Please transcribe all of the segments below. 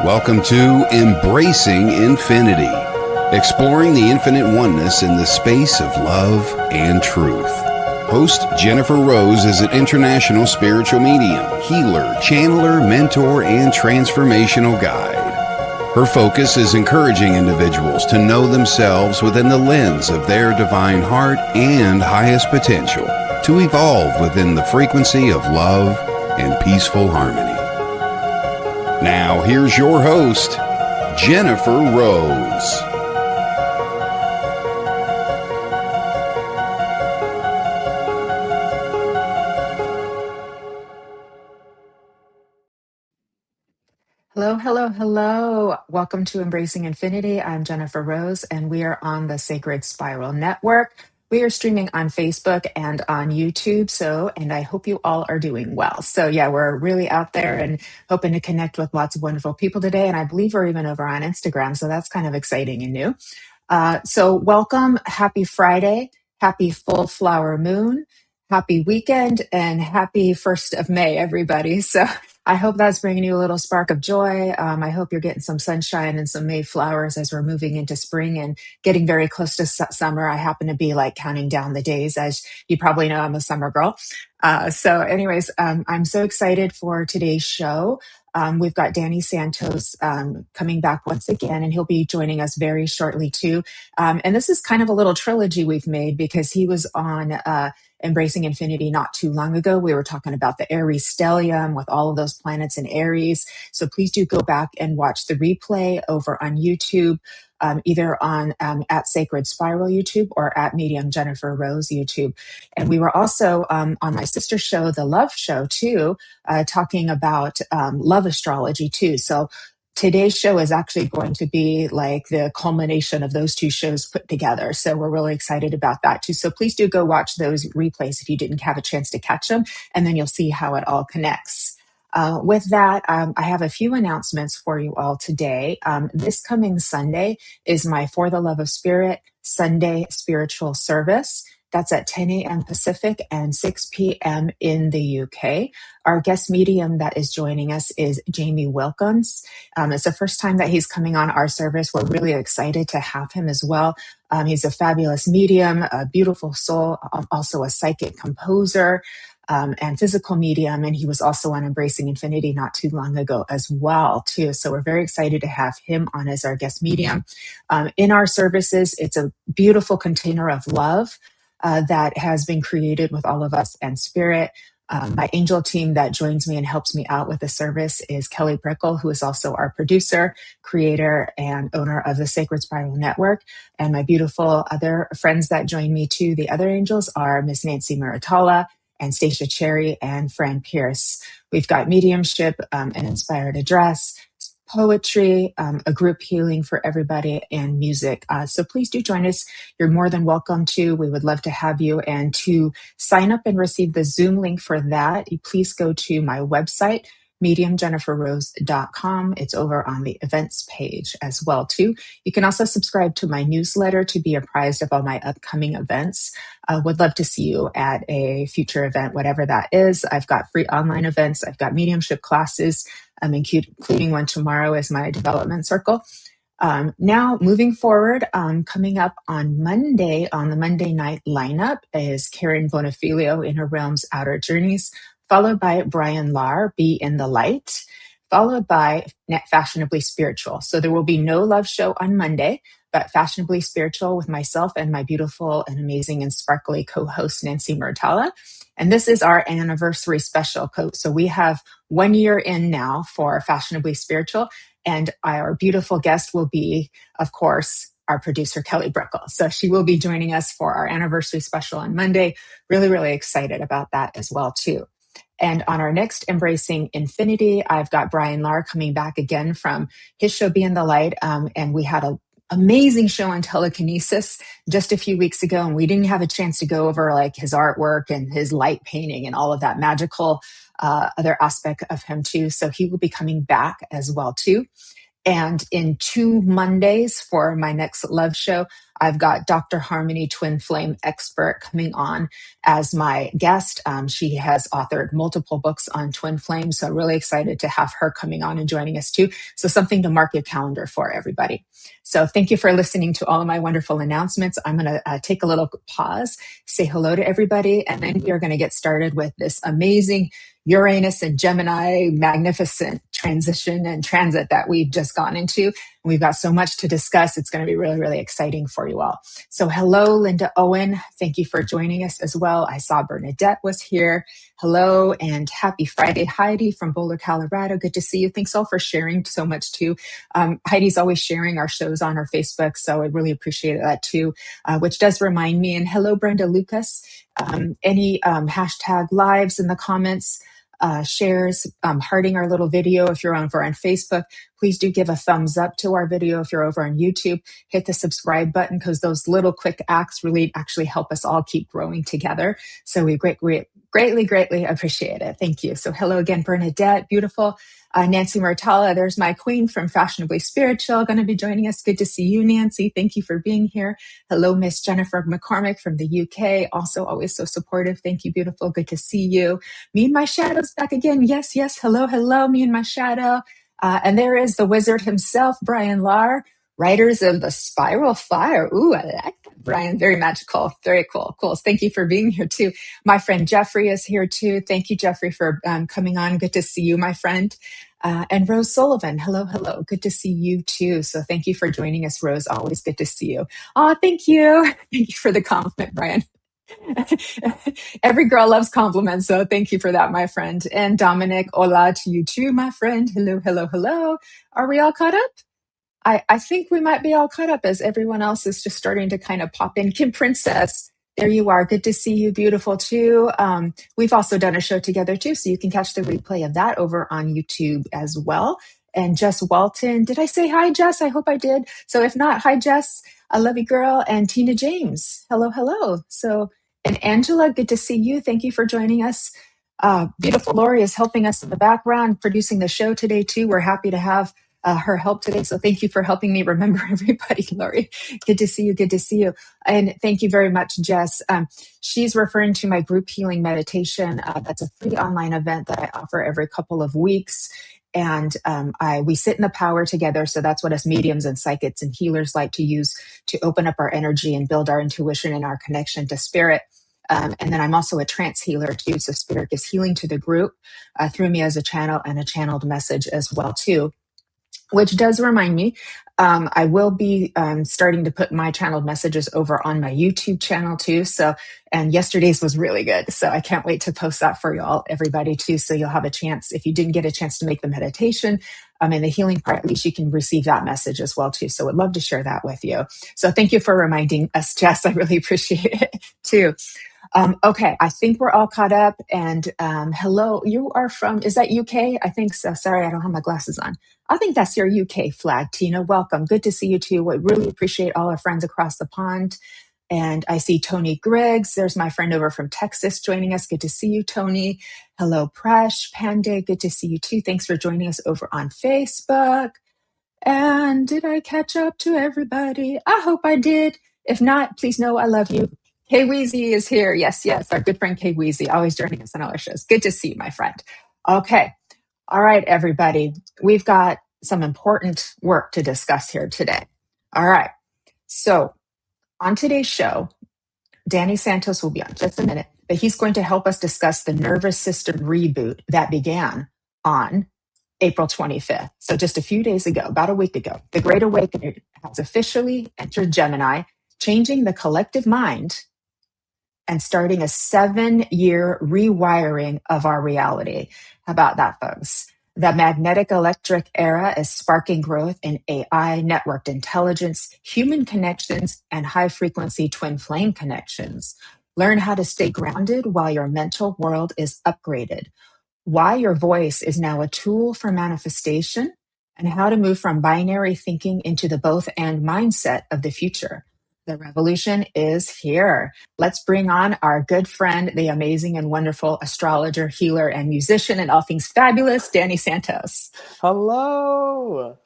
Welcome to Embracing Infinity, exploring the infinite oneness in the space of love and truth. Host Jennifer Rose is an international spiritual medium, healer, channeler, mentor, and transformational guide. Her focus is encouraging individuals to know themselves within the lens of their divine heart and highest potential, to evolve within the frequency of love and peaceful harmony. Now, here's your host, Jennifer Rose. Hello, hello, hello. Welcome to Embracing Infinity. I'm Jennifer Rose, and we are on the Sacred Spiral Network. We are streaming on Facebook and on YouTube, and I hope you all are doing well. So yeah, we're really out there and hoping to connect with lots of wonderful people today, and I believe we're even over on Instagram, so that's kind of exciting and new. So welcome, happy Friday, happy full flower moon, happy weekend, and happy 1st of May, everybody. So I hope that's bringing you a little spark of joy. I hope you're getting some sunshine and some May flowers as we're moving into spring and getting very close to summer. I happen to be like counting down the days. As you probably know, I'm a summer girl. Anyways, I'm so excited for today's show. We've got Danny Santos coming back once again, and he'll be joining us very shortly too. And this is kind of a little trilogy we've made because he was on Embracing Infinity not too long ago. We were talking about the Aries stellium with all of those planets in Aries. So please do go back and watch the replay over on YouTube. Either on at Sacred Spiral YouTube or at Medium Jennifer Rose YouTube. And we were also on my sister's show, The Love Show, too, talking about love astrology, too. So today's show is actually going to be like the culmination of those two shows put together. So we're really excited about that, too. So please do go watch those replays if you didn't have a chance to catch them, and then you'll see how it all connects. With that, I have a few announcements for you all today. This coming Sunday is my For the Love of Spirit Sunday spiritual service. That's at 10 a.m. Pacific and 6 p.m. in the UK. Our guest medium that is joining us is Jamie Wilkins. It's the first time that he's coming on our service. We're really excited to have him as well. He's a fabulous medium, a beautiful soul, also a psychic composer, and physical medium. And he was also on Embracing Infinity not too long ago as well, too. So we're very excited to have him on as our guest medium. In our services, it's a beautiful container of love that has been created with all of us and spirit. My angel team that joins me and helps me out with the service is Kelly Brickle, who is also our producer, creator, and owner of the Sacred Spiral Network. And my beautiful other friends that join me too, the other angels, are Miss Nancy Muratalla and Stacia Cherry and Fran Pierce. We've got mediumship, an inspired address, poetry, a group healing for everybody, and music. So please do join us. You're more than welcome to. We would love to have you. And to sign up and receive the Zoom link for that, please go to my website, mediumjenniferrose.com. It's over on the events page as well, too. You can also subscribe to my newsletter to be apprised of all my upcoming events. Would love to see you at a future event, whatever that is. I've got free online events. I've got mediumship classes, including one tomorrow as my development circle. Now, moving forward, coming up on Monday, on the Monday night lineup, is Karen Bonifilio in Her Realm's Outer Journeys, followed by Brian Lahr, Be in the Light, followed by Fashionably Spiritual. So there will be no love show on Monday, but Fashionably Spiritual with myself and my beautiful and amazing and sparkly co-host, Nancy Muratalla. And this is our anniversary special. So we have 1 year in now for Fashionably Spiritual, and our beautiful guest will be, of course, our producer, Kelly Brickle. So she will be joining us for our anniversary special on Monday. Really, really excited about that as well, too. And on our next Embracing Infinity, I've got Brian Lahr coming back again from his show, Be in the Light. And we had an amazing show on telekinesis just a few weeks ago, and we didn't have a chance to go over like his artwork and his light painting and all of that magical other aspect of him too. So he will be coming back as well too. And in 2 Mondays for my next love show, I've got Dr. Harmony, twin flame expert, coming on as my guest. She has authored multiple books on twin flames, so really excited to have her coming on and joining us too. So something to mark your calendar for, everybody. So thank you for listening to all of my wonderful announcements. I'm going to take a little pause, say hello to everybody, and then we're going to get started with this amazing Uranus and Gemini magnificent transition and transit that we've just gone into. We've got so much to discuss. It's going to be really, really exciting for you all. So hello, Linda Owen. Thank you for joining us as well. I saw Bernadette was here. Hello and happy Friday, Heidi from Boulder, Colorado. Good to see you. Thanks all for sharing so much too. Heidi's always sharing our shows on our Facebook, so I really appreciate that too, which does remind me. And hello, Brenda Lucas. Any hashtag lives in the comments, shares, hearting our little video if you're over on Facebook. Please do give a thumbs up to our video if you're over on YouTube. Hit the subscribe button because those little quick acts really actually help us all keep growing together. So we greatly appreciate it. Thank you. So hello again, Bernadette. Beautiful. Nancy Martala, there's my queen from Fashionably Spiritual, going to be joining us. Good to see you, Nancy. Thank you for being here. Hello, Miss Jennifer McCormick from the UK. Also always so supportive. Thank you, beautiful. Good to see you. Me and my shadow's back again. Yes. Hello, me and my shadow. And there is the wizard himself, Brian Lahr, writers of The Spiral Fire. Ooh, I like that, Brian. Very magical. Very cool. Cool. Thank you for being here too. My friend Jeffrey is here too. Thank you, Jeffrey, for coming on. Good to see you, my friend. And Rose Sullivan. Hello. Good to see you too. So thank you for joining us, Rose. Always good to see you. Oh, thank you. Thank you for the compliment, Brian. Every girl loves compliments, so thank you for that, my friend. And Dominic, hola to you too, my friend. Hello. Are we all caught up? I think we might be all caught up as everyone else is just starting to kind of pop in. Kim Princess, there you are. Good to see you, beautiful too. We've also done a show together too, so you can catch the replay of that over on YouTube as well. And Jess Walton, did I say hi, Jess? I hope I did. So if not, hi, Jess. I love you, girl. And Tina James, hello. So, and Angela, good to see you. Thank you for joining us. Beautiful Lori is helping us in the background, producing the show today too. We're happy to have her help today. So thank you for helping me remember everybody, Lori. Good to see you. And thank you very much, Jess. She's referring to my group healing meditation. That's a free online event that I offer every couple of weeks. And we sit in the power together. So that's what us mediums and psychics and healers like to use to open up our energy and build our intuition and our connection to spirit. And then I'm also a trance healer too. So spirit gives healing to the group through me as a channel and a channeled message as well too. Which does remind me, I will be starting to put my channeled messages over on my YouTube channel too. So, and yesterday's was really good. So I can't wait to post that for y'all, everybody too. So you'll have a chance, if you didn't get a chance to make the meditation and the healing part, at least you can receive that message as well too. So I'd love to share that with you. So thank you for reminding us, Jess. I really appreciate it too. Okay, I think we're all caught up. And hello, you are from, is that UK? I think so. Sorry, I don't have my glasses on. I think that's your UK flag, Tina. Welcome. Good to see you too. We really appreciate all our friends across the pond. And I see Tony Griggs. There's my friend over from Texas joining us. Good to see you, Tony. Hello, Presh, Pandey. Good to see you too. Thanks for joining us over on Facebook. And did I catch up to everybody? I hope I did. If not, please know I love you. Kay Weezy is here. Yes. Our good friend Kay Weezy, always joining us on all our shows. Good to see you, my friend. Okay. All right, everybody. We've got some important work to discuss here today. All right. So on today's show, Danny Santos will be on just a minute, but he's going to help us discuss the nervous system reboot that began on April 25th. So just a few days ago, about a week ago, the Great Awakening has officially entered Gemini, changing the collective mind and starting a 7-year rewiring of our reality. How about that, folks? The magnetic electric era is sparking growth in AI, networked intelligence, human connections, and high frequency twin flame connections. Learn how to stay grounded while your mental world is upgraded. Why your voice is now a tool for manifestation, and how to move from binary thinking into the both and mindset of the future. The revolution is here. Let's bring on our good friend, the amazing and wonderful astrologer, healer, and musician, and all things fabulous, Danny Santos. Hello.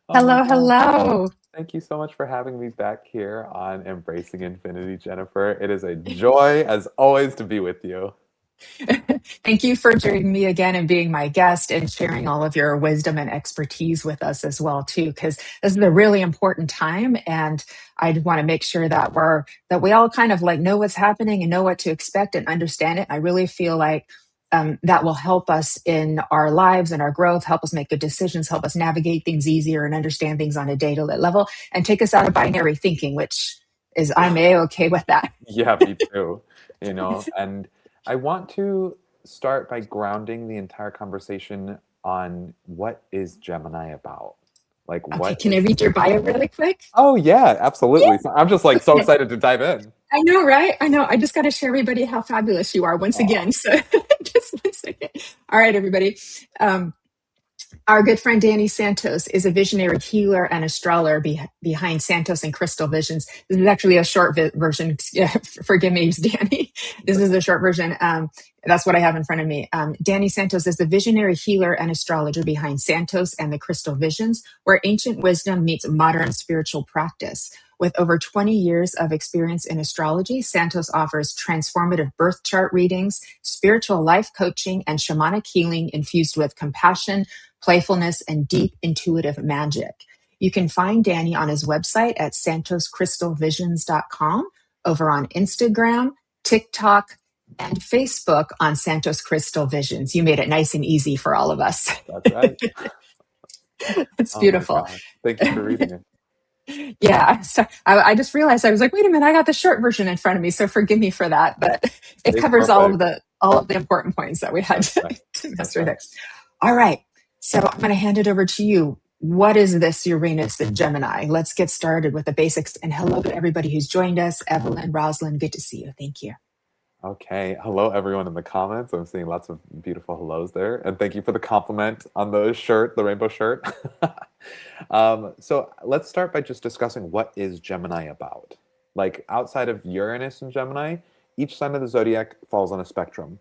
Oh my Hello, gosh. hello. Thank you so much for having me back here on Embracing Infinity, Jennifer. It is a joy, as always, to be with you. Thank you for joining me again and being my guest and sharing all of your wisdom and expertise with us as well too, because this is a really important time, and I want to make sure that we all kind of like know what's happening and know what to expect and understand it. I really feel like that will help us in our lives and our growth, help us make good decisions, help us navigate things easier and understand things on a data level, and take us out of binary thinking, which is I'm a-okay with that. Yeah, me too. And I want to start by grounding the entire conversation on what is Gemini about? Like, Okay, what can I is. read your bio really quick? Oh, yeah, absolutely. So I'm just like so Okay. excited to dive in. I know, right? I know. I just got to show everybody how fabulous you are once Aw, again. So just 1 second. All right, everybody. Um, our good friend Danny Santos is a visionary healer and astrologer behind Santos and Crystal Visions. This is actually a short version. Yeah, forgive me, Danny. it's This is okay. a short version. That's what I have in front of me. Danny Santos is the visionary healer and astrologer behind Santos and the Crystal Visions, where ancient wisdom meets modern spiritual practice. With over 20 years of experience in astrology, Santos offers transformative birth chart readings, spiritual life coaching, and shamanic healing infused with compassion, playfulness, and deep intuitive magic. You can find Danny on his website at santoscrystalvisions.com, over on Instagram, TikTok, and Facebook on Santos Crystal Visions. You made it nice and easy for all of us. That's right. It's Oh my beautiful. gosh. Thank you for reading it. Yeah, so I just realized I was like, wait a minute, I got the short version in front of me, so forgive me for that. But it It's covers all of perfect. the important points that we had That's right. to That's master right. there. All right, so I'm going to hand it over to you. What is this Uranus and Gemini? Let's get started with the basics. And hello to everybody who's joined us. Evelyn, Rosalind, good to see you. Thank you. Okay. Hello, everyone in the comments. I'm seeing lots of beautiful hellos there. And thank you for the compliment on the shirt, the rainbow shirt. So let's start by just discussing what is Gemini about. Like outside of Uranus and Gemini, each sign of the zodiac falls on a spectrum.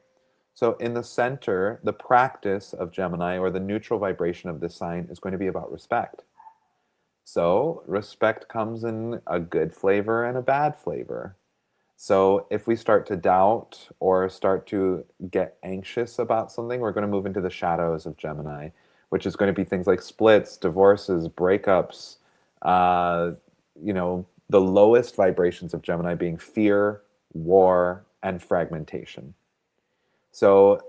So in the center, the practice of Gemini or the neutral vibration of this sign is going to be about respect. So respect comes in a good flavor and a bad flavor. So if we start to doubt or start to get anxious about something, we're going to move into the shadows of Gemini, which is going to be things like splits, divorces, breakups, uh, the lowest vibrations of Gemini being fear, war, and fragmentation. So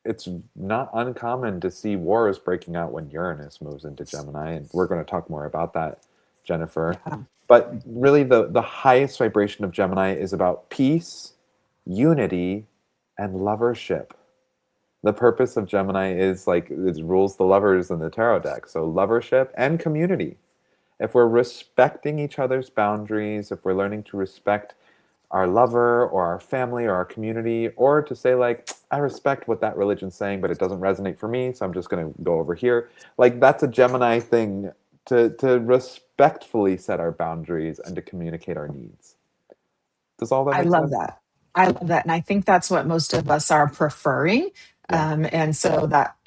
it's not uncommon to see wars breaking out when Uranus moves into Gemini, and we're going to talk more about that, Jennifer. Yeah. But really, the highest vibration of Gemini is about peace, unity, and lovership. The purpose of Gemini is like it rules the lovers in the tarot deck. So, lovership and community. If we're respecting each other's boundaries, if we're learning to respect our lover or our family or our community, or to say like, I respect what that religion's saying, but it doesn't resonate for me, so I'm just going to go over here. Like that's a Gemini thing to respectfully set our boundaries and to communicate our needs. Does all that I make love sense? that. I love that. And I think that's what most of us are preferring. Yeah. And so that,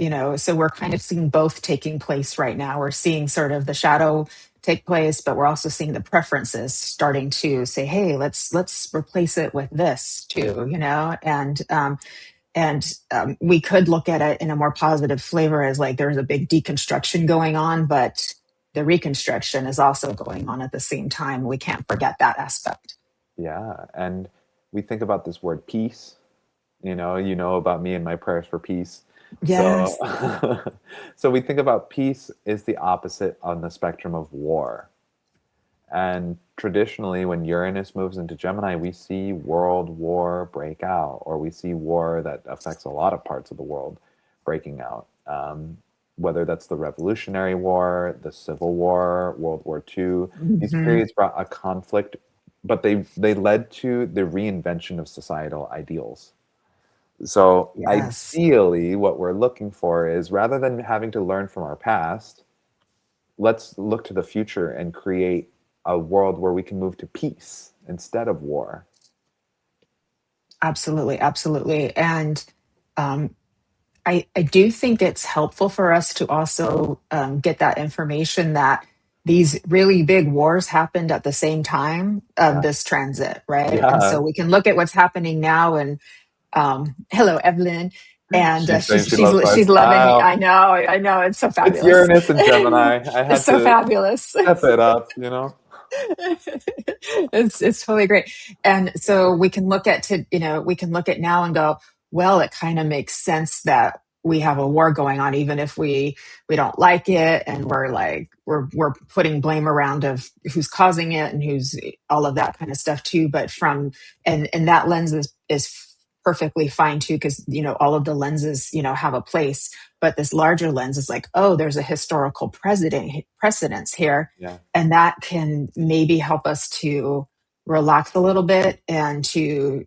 so we're kind of seeing both taking place right now. We're seeing sort of the shadow take place, but we're also seeing the preferences starting to say, hey, let's replace it with this too, and we could look at it in a more positive flavor as like there's a big deconstruction going on, but the reconstruction is also going on at the same time. We can't forget that aspect. Yeah. And we think about this word peace. You know about me and my prayers for peace. So Yes. so we think about peace is the opposite on the spectrum of war. And traditionally, when Uranus moves into Gemini, we see world war break out, or we see war that affects a lot of parts of the world breaking out. Whether that's the Revolutionary War, the Civil War, World War II, these Mhm. periods brought a conflict, but they led to the reinvention of societal ideals. So Yes, ideally, what we're looking for is rather than having to learn from our past, let's look to the future and create a world where we can move to peace instead of war. absolutely, absolutely. And um, I do think it's helpful for us to also get that information that these really big wars happened at the same time of Yeah. this transit, right? And Yeah. so we can look at what's happening now. And hello, Evelyn. And She's saying she's she loves my she's loving me. style. I know, it's so It's fabulous. Uranus and Gemini. I It's had so to fabulous. step it up, you know? It's totally great. And so we can look at we can look at now and go, well, it kind of makes sense that we have a war going on, even if we don't like it, and we're like we're putting blame around of who's causing it and who's all of that kind of stuff too. But from and that lens is perfectly fine too, because all of the lenses have a place, but this larger lens is like, oh, there's a historical precedence here, Yeah. and that can maybe help us to relax a little bit and to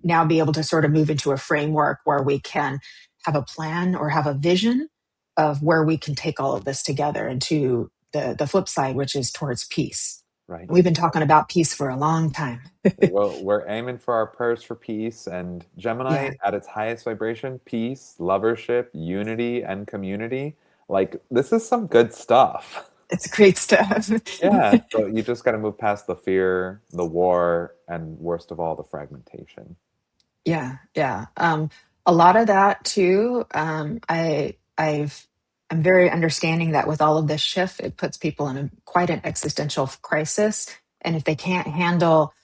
now be able to sort of move into a framework where we can have a plan or have a vision of where we can take all of this together into the flip side, which is towards peace. Right. We've been talking about peace for a long time. Well, we're aiming for our prayers for peace, and Gemini Yeah, at its highest vibration, peace, lovership, unity, and community. Like, this is some good stuff. it's great stuff. Yeah. So you just got to move past the fear, the war, and worst of all, the fragmentation. Yeah, yeah. A lot of that too. I'm very understanding that with all of this shift, it puts people in quite an existential crisis, and if they can't handle,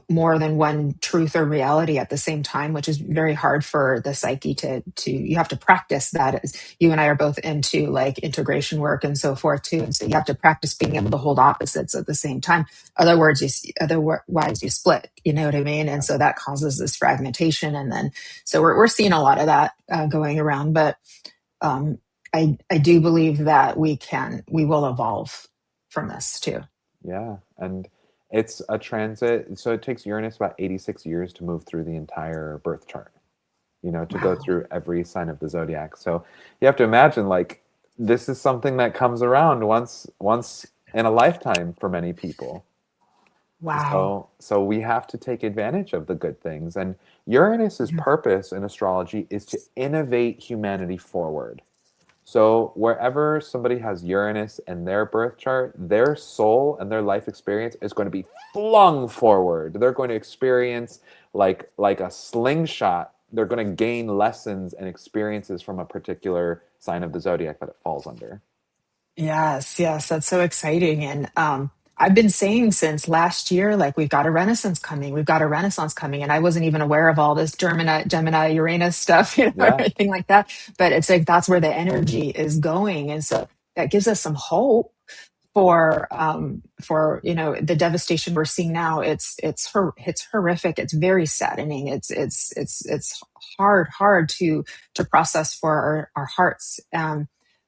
more than one truth or reality at the same time, which is very hard for the psyche to. You have to practice that. As you and I are both into like integration work and so forth too, and so you have to practice being able to hold opposites at the same time. Otherwise you split, you know what I mean? And so that causes this fragmentation. And then, so we're seeing a lot of that going around, but um, I do believe that we will evolve from this too. Yeah. And it's a transit. So it takes Uranus about 86 years to move through the entire birth chart, to go Wow. through every sign of the zodiac. So you have to imagine, like, this is something that comes around once in a lifetime for many people. Wow. So we have to take advantage of the good things. And Uranus's Mhm. purpose in astrology is to innovate humanity forward. So wherever somebody has Uranus in their birth chart, their soul and their life experience is going to be flung forward. They're going to experience like a slingshot. They're going to gain lessons and experiences from a particular sign of the zodiac that it falls under. Yes, yes, that's so exciting. And I've been saying since last year, like we've got a renaissance coming, we've got a renaissance coming. And I wasn't even aware of all this Gemini, Uranus stuff, or Yeah, anything like that. But it's like that's where the energy is going. And so that gives us some hope for the devastation we're seeing now. It's horrific. It's very saddening. It's hard to process for our hearts.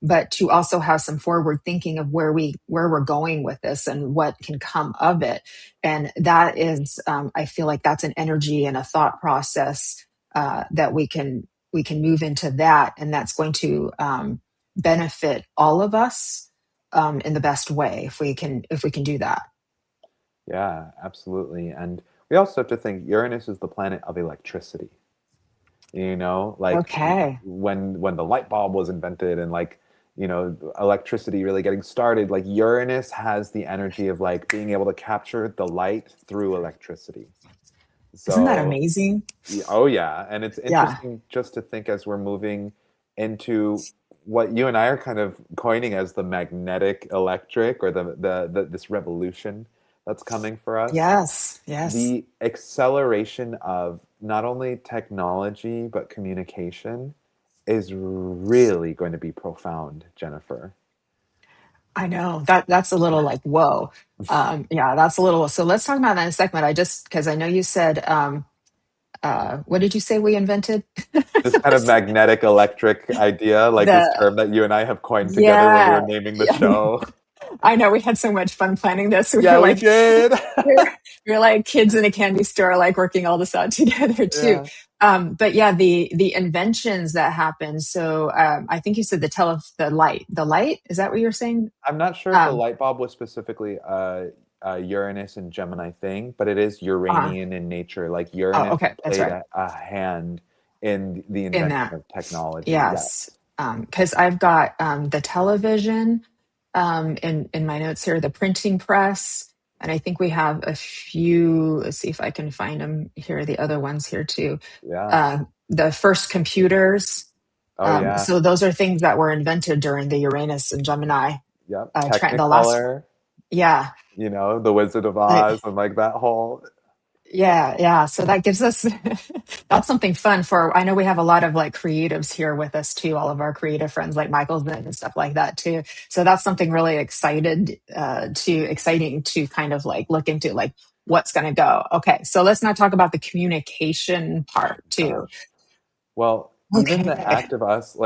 But to also have some forward thinking of where we're going with this and what can come of it. And that is, I feel like that's an energy and a thought process that we can move into that, and that's going to benefit all of us in the best way if we can do that. yeah, absolutely. And we also have to think Uranus is the planet of electricity. Like Okay. when the light bulb was invented and like electricity really getting started, like Uranus has the energy of like being able to capture the light through electricity. Isn't that So amazing? oh yeah, and it's Yeah. interesting just to think as we're moving into what you and I are kind of coining as the magnetic electric, or the this revolution that's coming for us. Yes. Yes. The acceleration of not only technology but communication is really going to be profound, Jennifer. I know that's a little like whoa. Yeah, that's a little. So let's talk about that in a second. I just because I know you said what did you say we invented? This kind of magnetic electric idea, like this the term that you and I have coined together when we were Yeah, naming the yeah. show. I know we had so much fun planning this. We Yeah, were we like did. we were like kids in a candy store, like working all this out together too. Yeah. But yeah, the inventions that happened. So I think you said the light. The light, is that what you're saying? I'm not sure if the Um, light bulb was specifically a Uranus and Gemini thing, but it is uh, Uranian in nature. Like oh, Uranus okay, that's played right. a hand in the in invention that. of technology. Yes. Yes. Because I've got the television in my notes here, the printing press, and I think we have a few. Let's see if I can find them here. The other ones here too. Yeah. The first computers. Oh yeah. So those are things that were invented during the Uranus and Gemini Yep. the last. Technicolor, Yeah. The Wizard of Like, Oz and like that whole. yeah, yeah. So that gives us that's something fun for. I know we have a lot of like creatives here with us too, all of our creative friends like Michael's and stuff like that too. So that's something really exciting to kind of like look into like what's going to go. Okay, so let's not talk about the communication part too. Gosh. Well, even the Okay. act of us,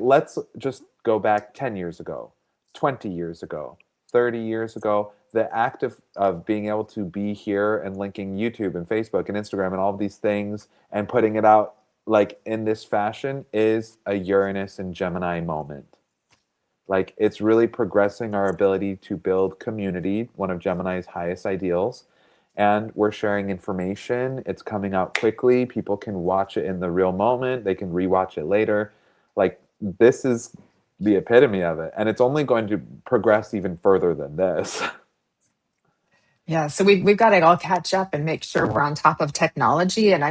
let's just go back 10 years ago, 20 years ago, 30 years ago. The act of being able to be here and linking YouTube and Facebook and Instagram and all of these things and putting it out like in this fashion is a Uranus and Gemini moment. Like it's really progressing our ability to build community, one of Gemini's highest ideals. And we're sharing information. It's coming out quickly. People can watch it in the real moment. They can rewatch it later. Like this is the epitome of it. And it's only going to progress even further than this. Yeah, so we've got to all catch up and make sure we're on top of technology. And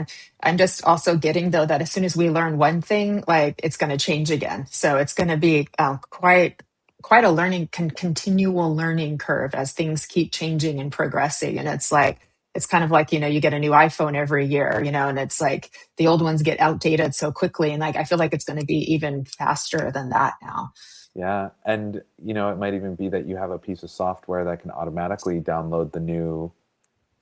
I'm just also getting though that as soon as we learn one thing, like it's going to change again. So it's going to be quite a continual learning curve as things keep changing and progressing. And it's kind of like you get a new iPhone every year, and it's like the old ones get outdated so quickly. And like I feel like it's going to be even faster than that now. Yeah. And, it might even be that you have a piece of software that can automatically download the new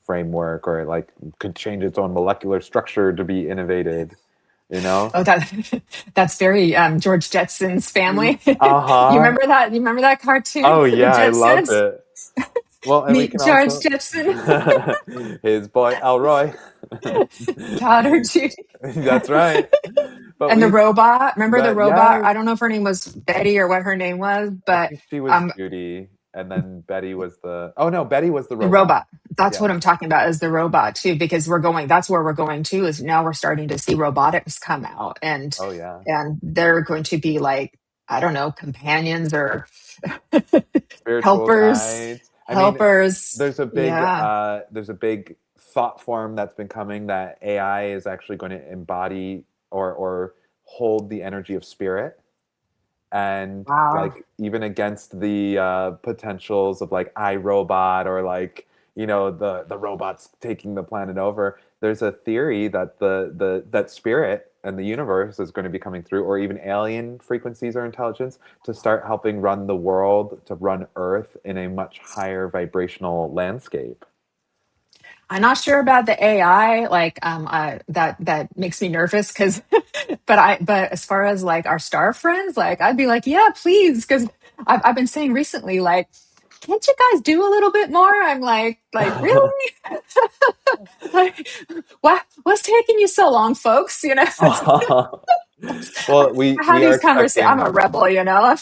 framework or like could change its own molecular structure to be innovated, you know? Oh, that's very George Jetson's family. You Uh-huh. remember that? You remember that cartoon, Oh The yeah, I loved Jetsons? it. Well, and we Meet can George also Jetson, his boy Elroy. daughter Judy, That's right. But and the robot. Remember the robot? yes, I don't know if her name was Betty or what her name was, I but think she was um, Judy, and then Betty was oh no, Betty was the the robot. robot. That's Yeah. what I'm talking about is the robot too, because that's where we're going to is now we're starting to see robotics come out Oh yeah. and they're going to be like, I don't know, companions or Spiritual helpers, guides. I mean, helpers. Yeah. there's a big thought form that's been coming that AI is actually going to embody or hold the energy of spirit, and Wow. like even against the potentials of like iRobot or like the robots taking the planet over. There's a theory that that spirit and the universe is going to be coming through, or even alien frequencies or intelligence to start helping run the world, to run Earth in a much higher vibrational landscape. I'm not sure about the AI. Like, that makes me nervous because, but as far as like our star friends, like I'd be like, yeah, please, because I've been saying recently, like, can't you guys do a little bit more? I'm like really? Like, what's taking you so long, folks? Well, I have we are these conversations. I'm expecting a rebel,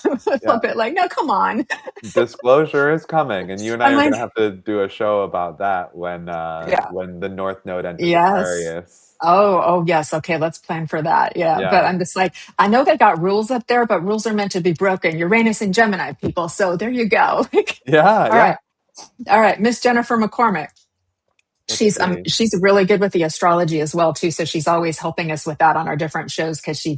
I'm a little yeah, bit like, no, come on. disclosure is coming, and you and I I'm are going to like, have to do a show about that yeah, when the North Node enters yes. Aquarius. Oh, yes. Okay, let's plan for that. Yeah, but Yeah, I'm just like, I know they got rules up there, but rules are meant to be broken. Uranus and Gemini people. So there you go. yeah, All yeah. right, all right, Miss Jennifer McCormick. Let's see. She's really good with the astrology as well too. So she's always helping us with that on our different shows because she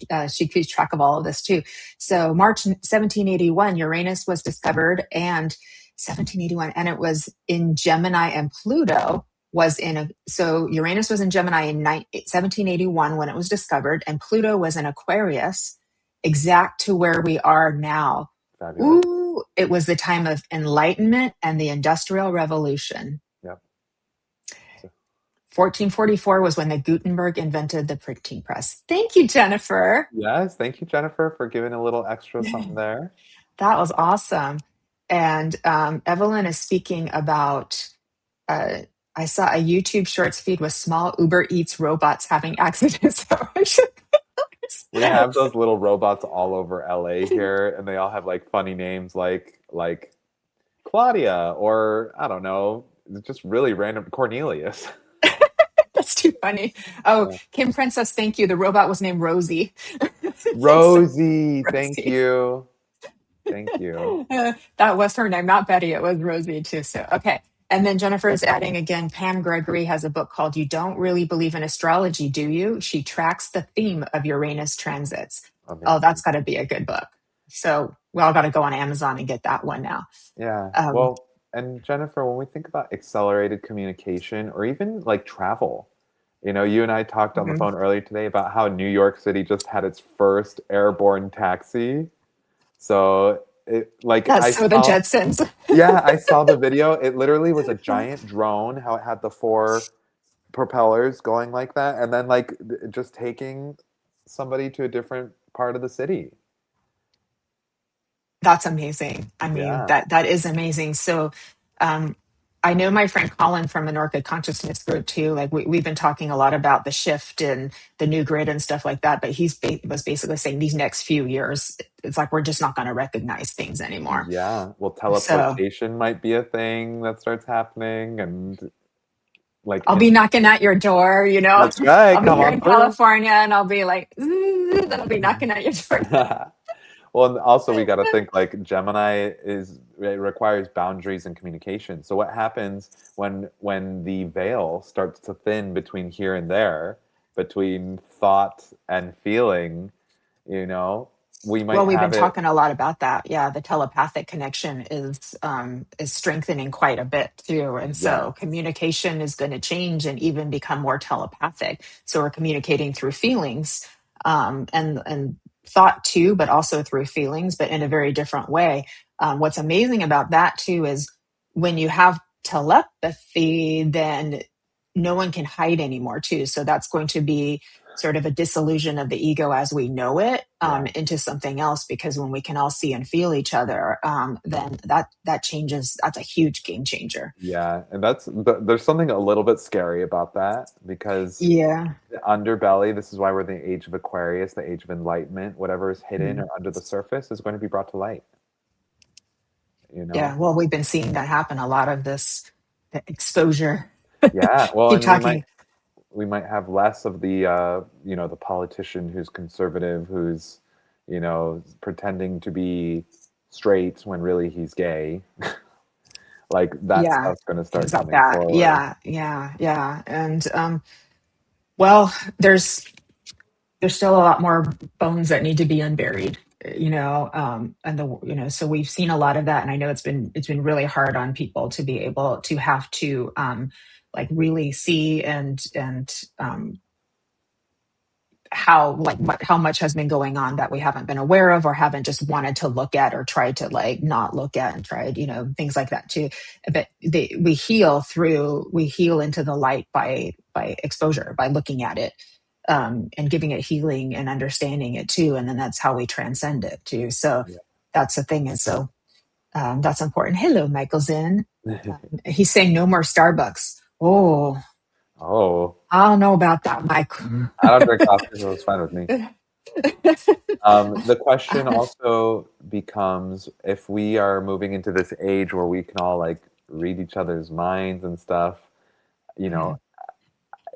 keeps track of all of this too. So March 1781, Uranus was discovered, and 1781, and it was in Gemini, and Pluto was in a. So Uranus was in Gemini in 1781 when it was discovered, and Pluto was in Aquarius, exact to where we are now. Fabulous. Ooh, it was the time of enlightenment and the Industrial Revolution. Yep. So, 1444 was when the Gutenberg invented the printing press. Thank you, Jennifer. yes, thank you, Jennifer, for giving a little extra something there. That was awesome. And Evelyn is speaking about. Uh, I saw a YouTube Shorts feed with small Uber Eats robots having accidents. We have those little robots all over LA here, and they all have like funny names like Claudia or I don't know, just really random Cornelius. That's too funny. Oh, Yeah. Kim Princess, thank you. The robot was named Rosie. So, Rosie, thank Rosie. you. Thank you. That was her name, not Betty. It was Rosie too. So, okay. And then Jennifer is adding again, Pam Gregory has a book called You Don't Really Believe in Astrology, Do You? She tracks the theme of Uranus transits. Oh, that's Amazing. got to be a good book. So we all got to go on Amazon and get that one now. Yeah. Um, Well, and Jennifer, when we think about accelerated communication or even like travel, you and I talked on the mhm. phone earlier today about how New York City just had its first airborne taxi. So That's I so the saw, Jetsons. yeah, I saw the video. It literally was a giant drone, how it had the four propellers going like that, and then just taking somebody to a different part of the city. That's amazing. I mean, Yeah. that is amazing. So, um, I know my friend Colin from the Orchid Consciousness group too. Like we've been talking a lot about the shift and the new grid and stuff like that. But was basically saying these next few years, it's like we're just not going to recognize things anymore. Yeah. Well, So teleportation might be a thing that starts happening, and like I'll be knocking at your door. that's right. I'll be Come here on in through. California, and I'll be like, I'll be knocking at your door. Well, and also we got to think like Gemini it requires boundaries and communication. So what happens when the veil starts to thin between here and there, between thought and feeling, you know, we Well, might we've been have it. talking a lot about that. Yeah, the telepathic connection is strengthening quite a bit too, and so Yes. communication is going to change and even become more telepathic. So we're communicating through feelings, and thought too, but also through feelings, but in a very different way. What's amazing about that too is when you have telepathy, then no one can hide anymore too. So that's going to be sort of a disillusion of the ego as we know it, Yeah. into something else, because when we can all see and feel each other, then that changes. That's a huge game changer. Yeah, and there's something a little bit scary about that because Yeah. the underbelly, this is why we're the age of Aquarius, the age of enlightenment. Whatever is hidden Mhm. or under the surface is going to be brought to light, you know? Yeah, well, we've been seeing that happen, a lot of this, the exposure. Yeah, well, Keep and talking. we might have less of the the politician who's conservative, who's pretending to be straight when really he's gay. Like that Yeah, stuff's going to start things like coming that. forward. Yeah, and well, there's still a lot more bones that need to be unburied, and so we've seen a lot of that, and I know it's been really hard on people to be able to have to, like really see and how much has been going on that we haven't been aware of or haven't just wanted to look at or tried to like not look at, and tried, things like that too. But we heal into the light by exposure, by looking at it, and giving it healing and understanding it too, and then that's how we transcend it too. So Yeah. that's the thing. And so, that's important. Hello, Michael Zen. He's saying no more Starbucks. Oh, Oh, I don't know about that, Michael. I don't drink coffee, so it's fine with me. The question also becomes if we are moving into this age where we can all like read each other's minds and stuff, you know,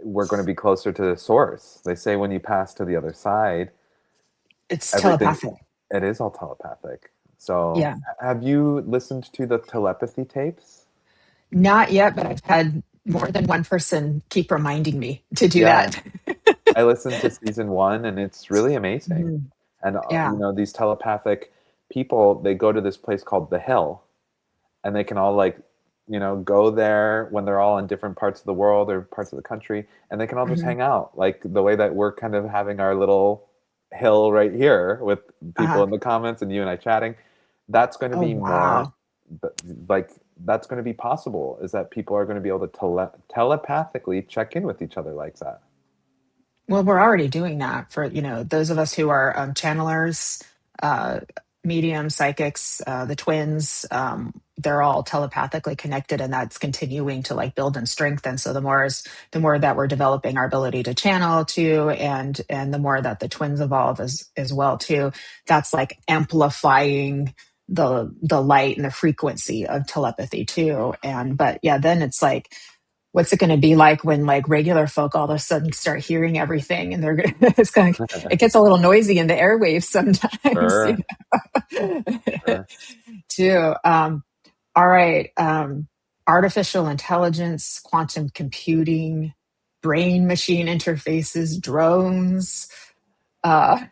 we're going to be closer to the source. They say when you pass to the other side, It's everything, telepathic. it is all telepathic. So, Yeah. have you listened to the telepathy tapes? Not yet, but I've had more than one person keep reminding me to do Yeah, that. I listened to season one and it's really amazing. Mhm. And, Yeah. these telepathic people, they go to this place called the Hill and they can all go there when they're all in different parts of the world or parts of the country and they can all just Hmm. hang out like the way that we're kind of having our little hill right here with people Uh-huh. in the comments and you and I chatting. That's going to Oh, be more wow. like that's going to be possible is that people are going to be able to telepathically check in with each other like that. Well, we're already doing that for, those of us who are, channelers, uh, mediums, psychics, the twins. They're all telepathically connected, and that's continuing to like build and strengthen. So the more that we're developing our ability to channel too, and the more that the twins evolve as well too, that's like amplifying the light and the frequency of telepathy too. And but yeah, then it's like what's it going to be like when like regular folk all of a sudden start hearing everything, and they're gonna, it's going to, it gets a little noisy in the airwaves sometimes, Sure, sure. too. All right. Artificial intelligence, quantum computing, brain machine interfaces, drones. Uh,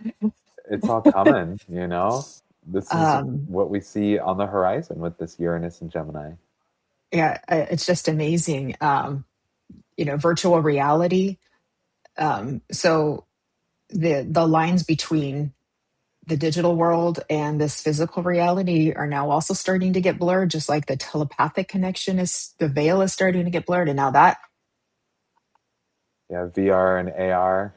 It's all coming, you know? This is um, what we see on the horizon with this Uranus and Gemini. yeah, it's just amazing. Virtual reality. So the lines between the digital world and this physical reality are now also starting to get blurred, just like the telepathic connection is, the veil is starting to get blurred. And now that Yeah, VR and AR.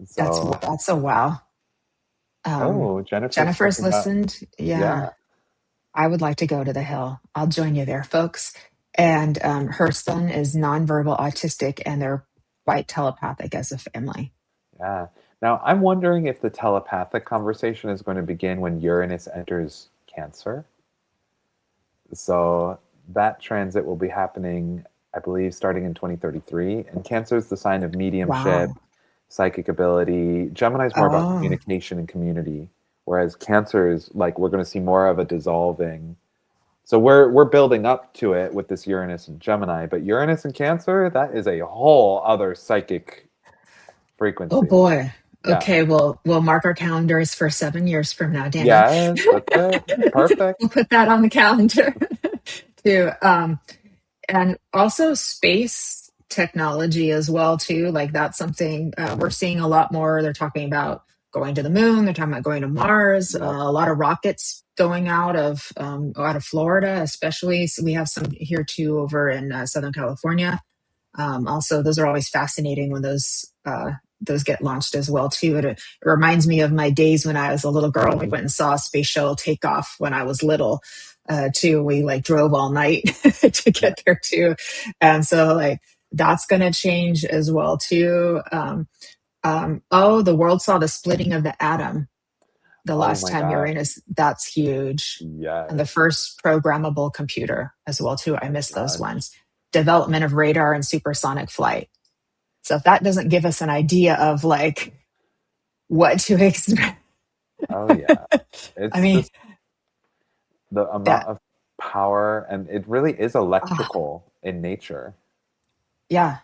So, that's a wow. Um, oh, Jennifer's Jennifer's talking about, listened. Yeah, yeah, I would like to go to the hill. I'll join you there, folks. And her son is nonverbal autistic, and they're quite telepathic as a family. yeah. Now, I'm wondering if the telepathic conversation is going to begin when Uranus enters Cancer. So that transit will be happening, I believe, starting in 2033. And Cancer is the sign of mediumship, Wow. psychic ability. Gemini is more about Oh, communication and community, whereas Cancer is like we're going to see more of a dissolving. So we're building up to it with this Uranus and Gemini, but Uranus and Cancer, that is a whole other psychic oh frequency. boy. Yeah. Okay, well, we'll mark our calendars for 7 years from now, Danny. Yes, that's it. We'll Perfect. put that on the calendar too. And also space technology as well too. Like that's something we're seeing a lot more. They're talking about going to the moon. They're talking about going to Mars. Yep. A lot of rockets going out of Florida, especially. So we have some here too over in Southern California. Also, those are always fascinating when those get launched as well too. It reminds me of my days when I was a little girl. We went and saw a space shuttle take off when I was little. Too, we like drove all night to Yeah. get there too, and so like that's going to change as well too. Oh, the world saw the splitting of the atom the Oh last my time gosh. Uranus. That's huge. And the Yes. first programmable computer as well too. I Oh miss my those gosh. ones. Development of radar and supersonic flight. So if that doesn't give us an idea of like what to expect, Oh yeah. I It's mean just the amount that of power, and it really is ah, electrical in nature. yeah,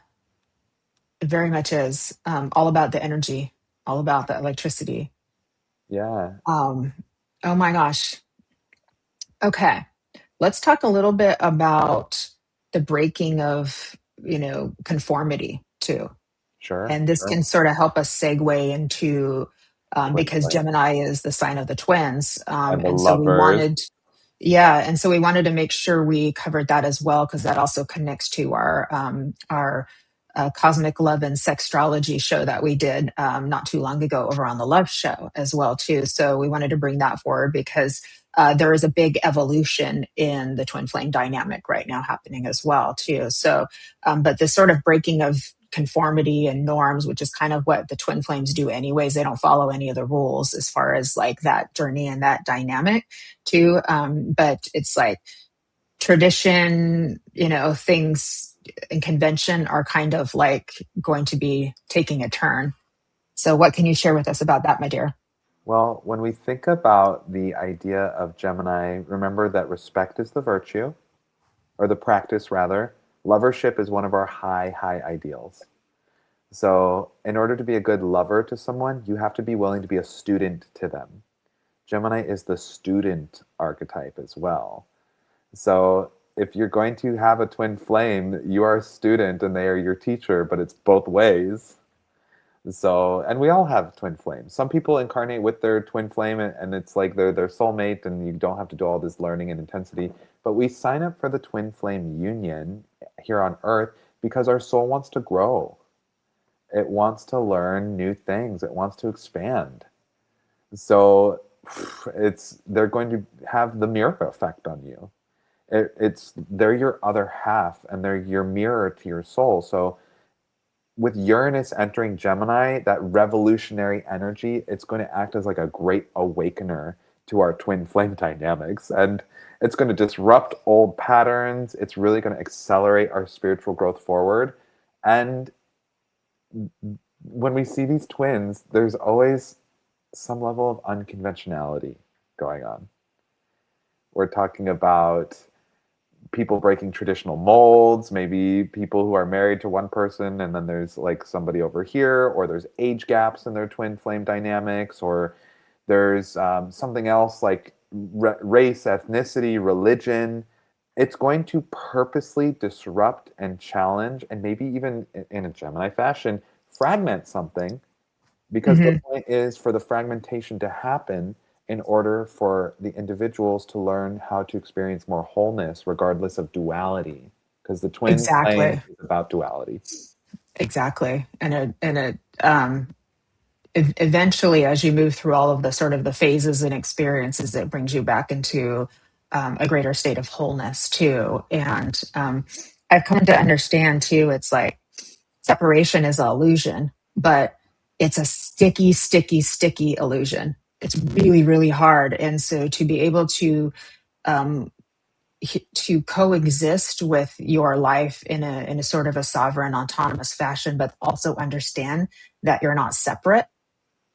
it very much is all about the energy, all about the electricity. Yeah, Um, oh my gosh. Okay, let's talk a little bit about the breaking of conformity too. sure, And this sure. can sort of help us segue into Twin because flame. Gemini is the sign of the twins. And the And so we lovers. wanted, yeah, and so we wanted to make sure we covered that as well because that also connects to our cosmic love and sextrology show that we did not too long ago over on the Love Show as well too. So we wanted to bring that forward because there is a big evolution in the twin flame dynamic right now happening as well too. So, but this sort of breaking of conformity and norms, which is kind of what the twin flames do anyways. They don't follow any of the rules as far as like that journey and that dynamic too. But it's like tradition, things and convention are kind of like going to be taking a turn. So what can you share with us about that, my dear? Well, when we think about the idea of Gemini, remember that respect is the virtue, or the practice rather. Lovership is one of our high, high ideals. So, in order to be a good lover to someone, you have to be willing to be a student to them. Gemini is the student archetype as well. So if you're going to have a twin flame, you are a student and they are your teacher, but it's both ways. So, and we all have twin flames. Some people incarnate with their twin flame and it's like they're their soulmate and you don't have to do all this learning and intensity. But we sign up for the twin flame union here on Earth because our soul wants to grow. It wants to learn new things. It wants to expand. So it's they're going to have the mirror effect on you. It's they're your other half and they're your mirror to your soul. So with Uranus entering Gemini, that revolutionary energy, it's going to act as like a great awakener to our twin flame dynamics. And it's going to disrupt old patterns. It's really going to accelerate our spiritual growth forward. And when we see these twins, there's always some level of unconventionality going on. We're talking about people breaking traditional molds, maybe people who are married to one person and then there's like somebody over here, or there's age gaps in their twin flame dynamics, or there's something else like race, ethnicity, religion. It's going to purposely disrupt and challenge, and maybe even in a Gemini fashion, fragment something, because the point is for the fragmentation to happen in order for the individuals to learn how to experience more wholeness regardless of duality, because the twin flame Exactly. is about duality. Exactly. Eventually, as you move through all of the sort of the phases and experiences, it brings you back into a greater state of wholeness too. And I've come to understand too, it's like separation is an illusion, but it's a sticky, sticky, sticky illusion. It's really, really hard. And so to be able um, to coexist with your life in a sort of a sovereign, autonomous fashion, but also understand that you're not separate,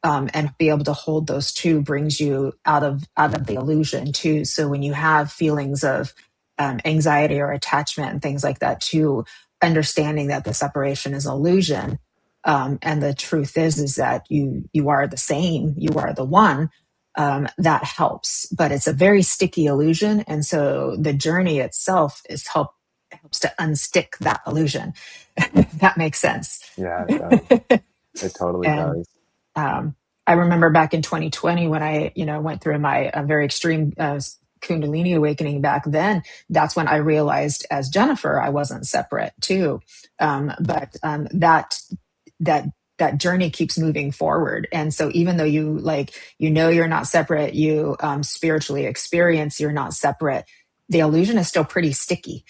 and be able to hold those two brings you out of the illusion too. So when you have feelings of anxiety or attachment and things like that, too, understanding that the separation is illusion, and the truth is that you are the same, you are the one. That helps, but it's a very sticky illusion, and so the journey itself helps to unstick that illusion. That makes sense. Yeah, it does. It totally And does. um, I remember back in 2020 when I, went through my very extreme Kundalini awakening back then. That's when I realized, as Jennifer, I wasn't separate too. But that that journey keeps moving forward, and so even though you're not separate, you spiritually experience you're not separate. The illusion is still pretty sticky,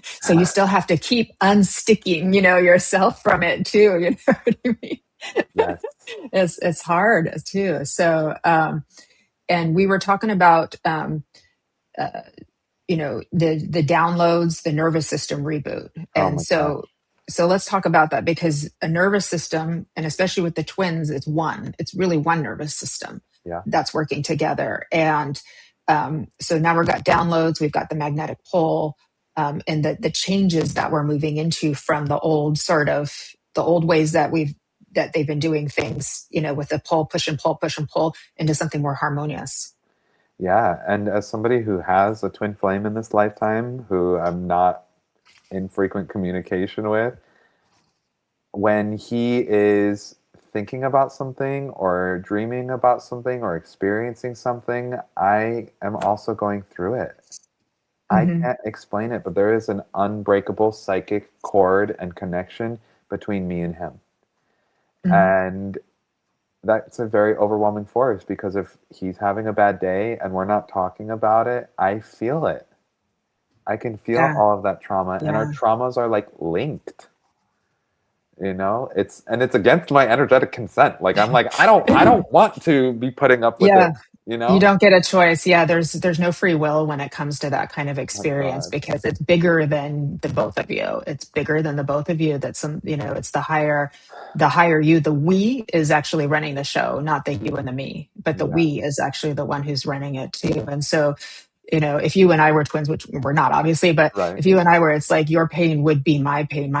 so you still have to keep unsticking, yourself from it too. You know what I mean? Yes. It's hard too. So, and we were talking about, uh, the downloads, the nervous system reboot, Oh and my gosh. so let's talk about that, because a nervous system, and especially with the twins, it's really one nervous system Yeah. that's working together. And so now we've got downloads, we've got the magnetic pole, and the changes that we're moving into from the old ways that they've been doing things, with the push and pull into something more harmonious. Yeah. And as somebody who has a twin flame in this lifetime, who I'm not in frequent communication with, when he is thinking about something or dreaming about something or experiencing something, I am also going through it. I Hmm. can't explain it, but there is an unbreakable psychic cord and connection between me and him. Hmm. And that's a very overwhelming force, because if he's having a bad day and we're not talking about it, I feel it. I can feel Yeah. all of that trauma, and our Yeah. traumas are like linked. It's against my energetic consent. Like I'm like, I don't want to be putting up with Yeah. it, you You know? don't get a choice. Yeah, there's no free will when it comes to that kind of Oh experience, God. because it's bigger than the both of you. It's bigger than the both of you. It's the higher you. The we is actually running the show, not the you and the me, but the Yeah. we is actually the one who's running it too. And so, if you and I were twins, which we're not obviously, but Right. if you and I were, it's like your pain would be my pain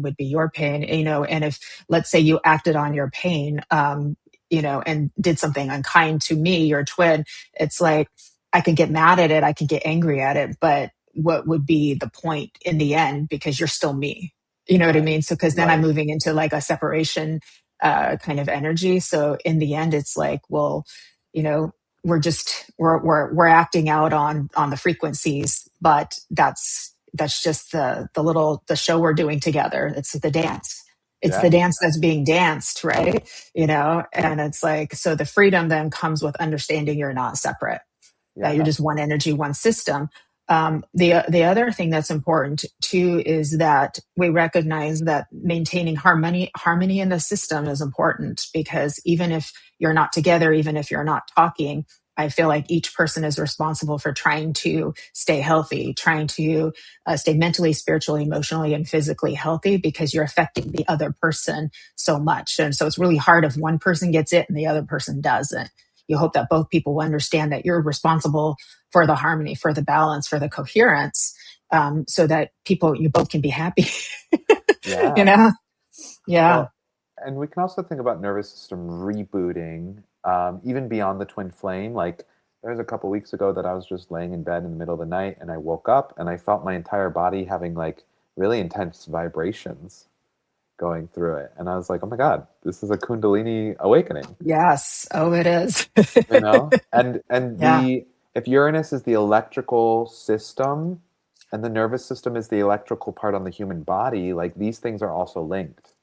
would be your pain, and if, let's say, you acted on your pain, and did something unkind to me, your twin, it's like, I could get mad at it, I could get angry at it, but what would be the point in the end? Because you're still me. You know what I Right. mean? So, because then I'm Right. moving into like a separation kind of energy. So in the end, it's like, well, you know, we're acting out on the frequencies, but that's just the show we're doing together. It's the dance. It's the Yeah. dance that's being danced, right? And it's like, so the freedom then comes with understanding you're not separate, that you're Yeah. just one energy, one system. The other thing that's important too is that we recognize that maintaining harmony in the system is important, because even if you're not together, even if you're not talking, I feel like each person is responsible for trying to stay healthy, trying to stay mentally, spiritually, emotionally, and physically healthy, because you're affecting the other person so much. And so it's really hard if one person gets it and the other person doesn't. You hope that both people will understand that you're responsible for the harmony, for the balance, for the coherence, so that you both can be happy. you Yeah. know? Yeah. Well, and we can also think about nervous system rebooting, even beyond the twin flame. Like there was a couple weeks ago that I was just laying in bed in the middle of the night, and I woke up and I felt my entire body having like really intense vibrations going through it, and I was like, "Oh my God, this is a Kundalini awakening." Yes. Oh, it is. You know, and Yeah. the if Uranus is the electrical system, and the nervous system is the electrical part on the human body, like these things are also linked.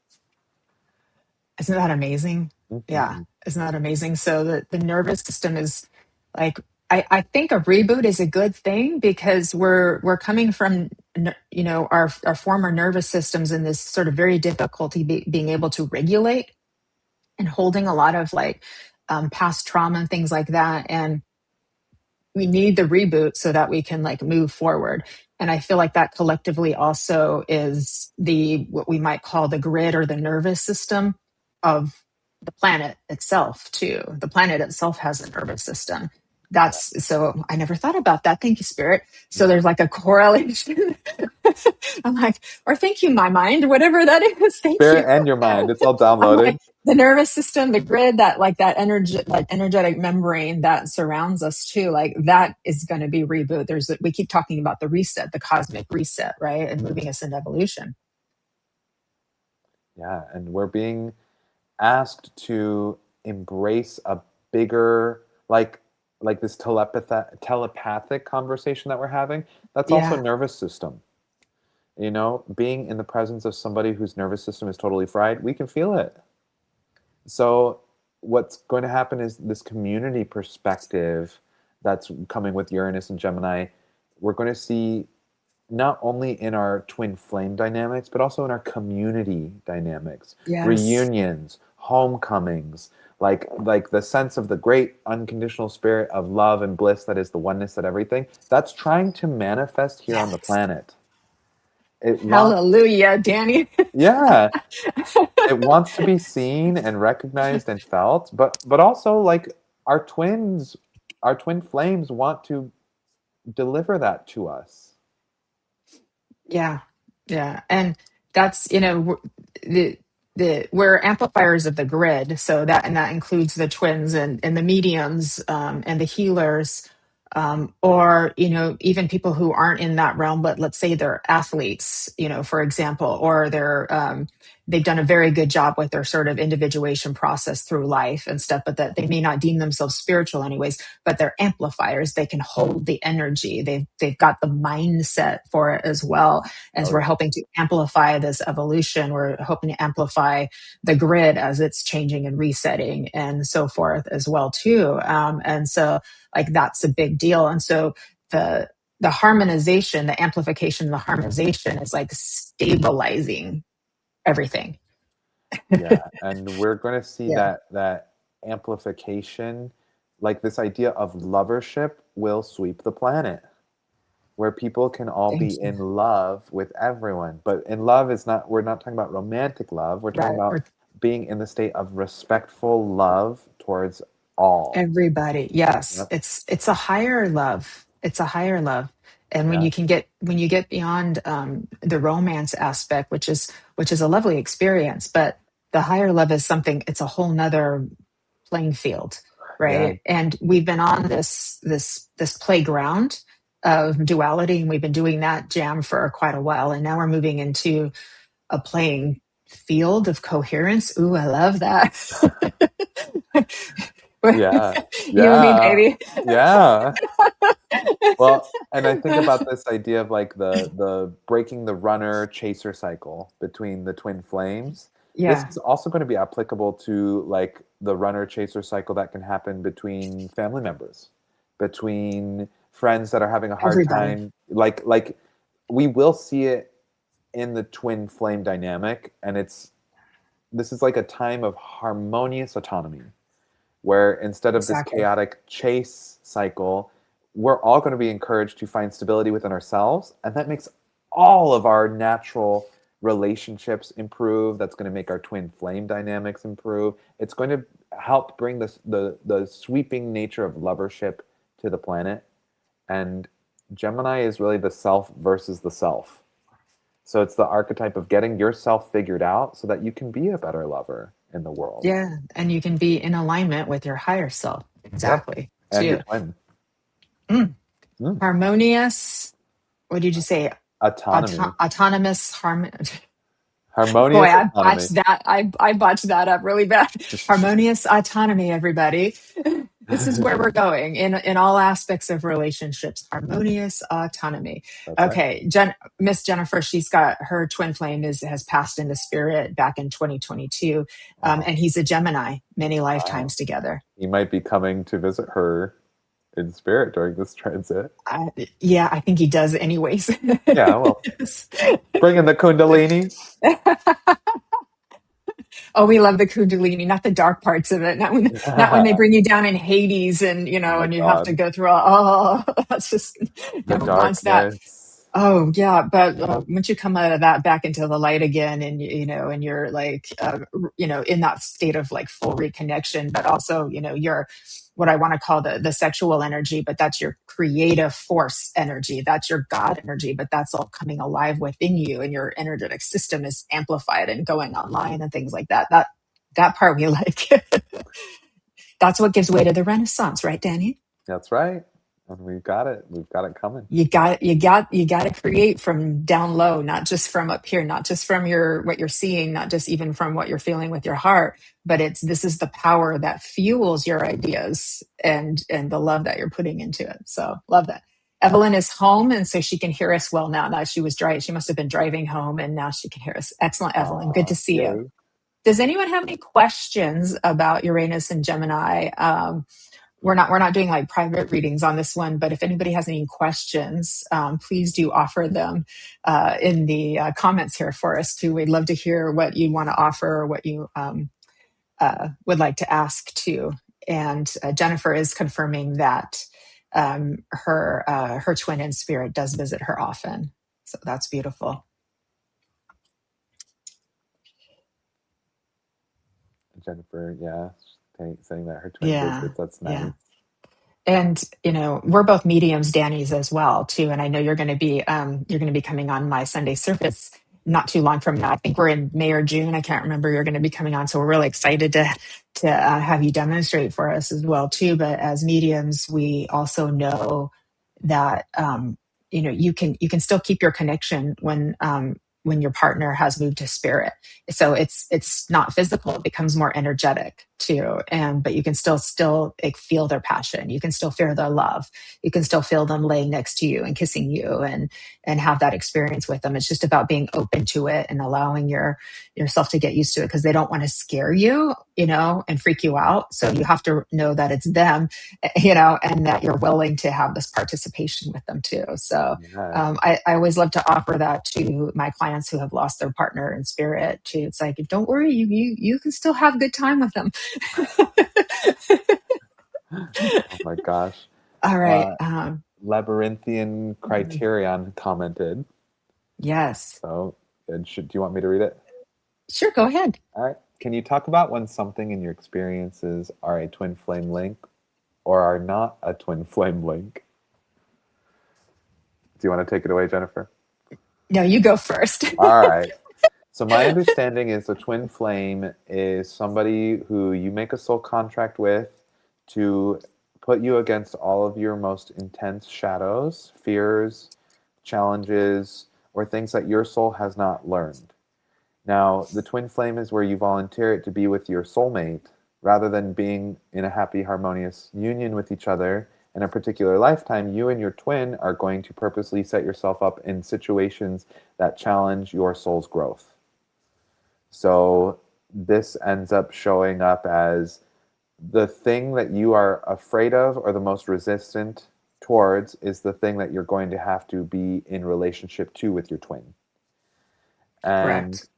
Isn't that amazing? Yeah. Hmm. Isn't that amazing? So the nervous system is like, I think a reboot is a good thing, because we're coming from, our former nervous systems in this sort of very difficulty being able to regulate and holding a lot of like past trauma and things like that. And we need the reboot so that we can like move forward. And I feel like that collectively also is the what we might call the grid or the nervous system of the planet itself too. The planet itself has a nervous system. Yeah. That's so I never thought about that. Thank you, Spirit. So Yeah. there's like a correlation. I'm like, or thank you, my mind, whatever that is. Thank you. Spirit and your mind, it's all I'm like, downloaded. the nervous system, the grid, that like that energy, like energetic membrane that surrounds us too, like that is going to be reboot. We keep talking about the reset, the cosmic reset, right? And moving us into evolution. Yeah, and we're being asked to embrace a bigger, like this telepathic conversation that we're having. That's also Yeah. nervous system. You know, being in the presence of somebody whose nervous system is totally fried, we can feel it. So what's going to happen is this community perspective that's coming with Uranus and Gemini. We're going to see not only in our twin flame dynamics, but also in our community dynamics, Yes. reunions, homecomings, like the sense of the great unconditional spirit of love and bliss that is the oneness that everything that's trying to manifest here on the Yes. planet. It wants, Hallelujah, Danny. yeah, it wants to be seen and recognized and felt, but also like our twins, our twin flames want to deliver that to us. Yeah, yeah, and that's the we're amplifiers of the grid, so that includes the twins and the mediums, and the healers, or even people who aren't in that realm, but let's say they're athletes, for example, or they've done a very good job with their sort of individuation process through life and stuff, but that they may not deem themselves spiritual anyways, but they're amplifiers. They can hold the energy. They've got the mindset for it as well. As Oh we're yeah. helping to amplify this evolution, we're hoping to amplify the grid as it's changing and resetting and so forth as well too. And so like that's a big deal. And so the harmonization, the amplification, the harmonization is like stabilizing everything. Yeah, and we're going to see Yeah. that amplification, like this idea of lovership will sweep the planet, where people can all Thank be you. in love with everyone. But in love is not, we're not talking about romantic love. We're talking Right. about being in the state of respectful love towards all. Everybody. Yes. Yep. It's a higher love. It's a higher love. And Yeah. when you get beyond the romance aspect, which is a lovely experience, but the higher love is something, it's a whole nother playing field, Yeah. right? And we've been on this playground of duality, and we've been doing that jam for quite a while. And now we're moving into a playing field of coherence. Ooh, I love that. Yeah. You and me, Yeah. baby. Yeah. Well, and I think about this idea of like the breaking the runner chaser cycle between the twin flames. This Yeah, is also going to be applicable to like the runner chaser cycle that can happen between family members, between friends that are having a hard everybody. time. Like we will see it in the twin flame dynamic, and this is like a time of harmonious autonomy, where instead of this Exactly. chaotic chase cycle, we're all going to be encouraged to find stability within ourselves. And that makes all of our natural relationships improve. That's going to make our twin flame dynamics improve. It's going to help bring this the sweeping nature of lovership to the planet. And Gemini is really the self versus the self. So it's the archetype of getting yourself figured out so that you can be a better lover in the world. Yeah. And you can be in alignment with your higher self. Yeah. Exactly. And your Too. twin. Mm. Mm. Harmonious. What did you say? Autonomy. Autonomous Boy, Harmonious I autonomy. botched that. I botched that up really bad. Harmonious autonomy, everybody. This is where we're going in all aspects of relationships. Harmonious autonomy. That's right. Okay, Miss Jennifer, she's got her twin flame has passed into spirit back in 2022, Wow. and he's a Gemini. Many Wow. lifetimes together. He might be coming to visit her in spirit during this transit. Yeah, I think he does anyways. Yeah, well, bring in the Kundalini. Oh, we love the Kundalini, not the dark parts of it. Not when they Oh bring you down in Hades and my and you have to God. go through all. Oh, that's just The no one wants that. darkness. Oh yeah, but once you come out of that back into the light again, and and you're like, in that state of like full reconnection, but also, you're what I want to call the sexual energy, but that's your creative force energy, that's your God energy, but that's all coming alive within you, and your energetic system is amplified and going online and things like that. That part we like. That's what gives way to the Renaissance, right, Danny? That's right. And we've got it. We've got it coming. You got to create from down low, not just from up here, not just from what you're seeing, not just even from what you're feeling with your heart, but this is the power that fuels your ideas and the love that you're putting into it. So love that. Evelyn is home, and so she can hear us well now. Now she was driving; she must have been driving home, and now she can hear us. Excellent, Evelyn. Good to see you. Yay. Does anyone have any questions about Uranus and Gemini? We're not doing like private readings on this one, but if anybody has any questions, please do offer them in the comments here for us too. We'd love to hear what you want to offer or what you would like to ask too. And Jennifer is confirming that her twin in spirit does visit her often, so that's beautiful. Jennifer, yeah, saying that her twin Yeah, visits. That's nice. yeah. And we're both mediums, Danny's as well too. And I know you're going to be coming on my Sunday service not too long from now. I think we're in May or June. I can't remember. You're going to be coming on, so we're really excited to have you demonstrate for us as well too. But as mediums, we also know that you can still keep your connection when your partner has moved to spirit. So it's not physical, it becomes more energetic too. And but you can still like, feel their passion, you can still feel their love, you can still feel them laying next to you and kissing you and have that experience with them. It's just about being open to it and allowing yourself to get used to it, because they don't want to scare you, and freak you out. So you have to know that it's them, and that you're willing to have this participation with them too. So Yeah. I always love to offer that to my clients who have lost their partner in spirit too. It's like, don't worry, you can still have a good time with them. Oh my gosh. All right. Uh, Labyrinthian Criterion commented. Yes. So, do you want me to read it? Sure. Go ahead. All right. Can you talk about when something in your experiences are a twin flame link or are not a twin flame link? Do you want to take it away, Jennifer? No, you go first. All right. So my understanding is the twin flame is somebody who you make a soul contract with to put you against all of your most intense shadows, fears, challenges, or things that your soul has not learned. Now, the twin flame is where you volunteer it to be with your soulmate rather than being in a happy, harmonious union with each other. In a particular lifetime, you and your twin are going to purposely set yourself up in situations that challenge your soul's growth. So this ends up showing up as the thing that you are afraid of or the most resistant towards is the thing that you're going to have to be in relationship to with your twin. And Correct.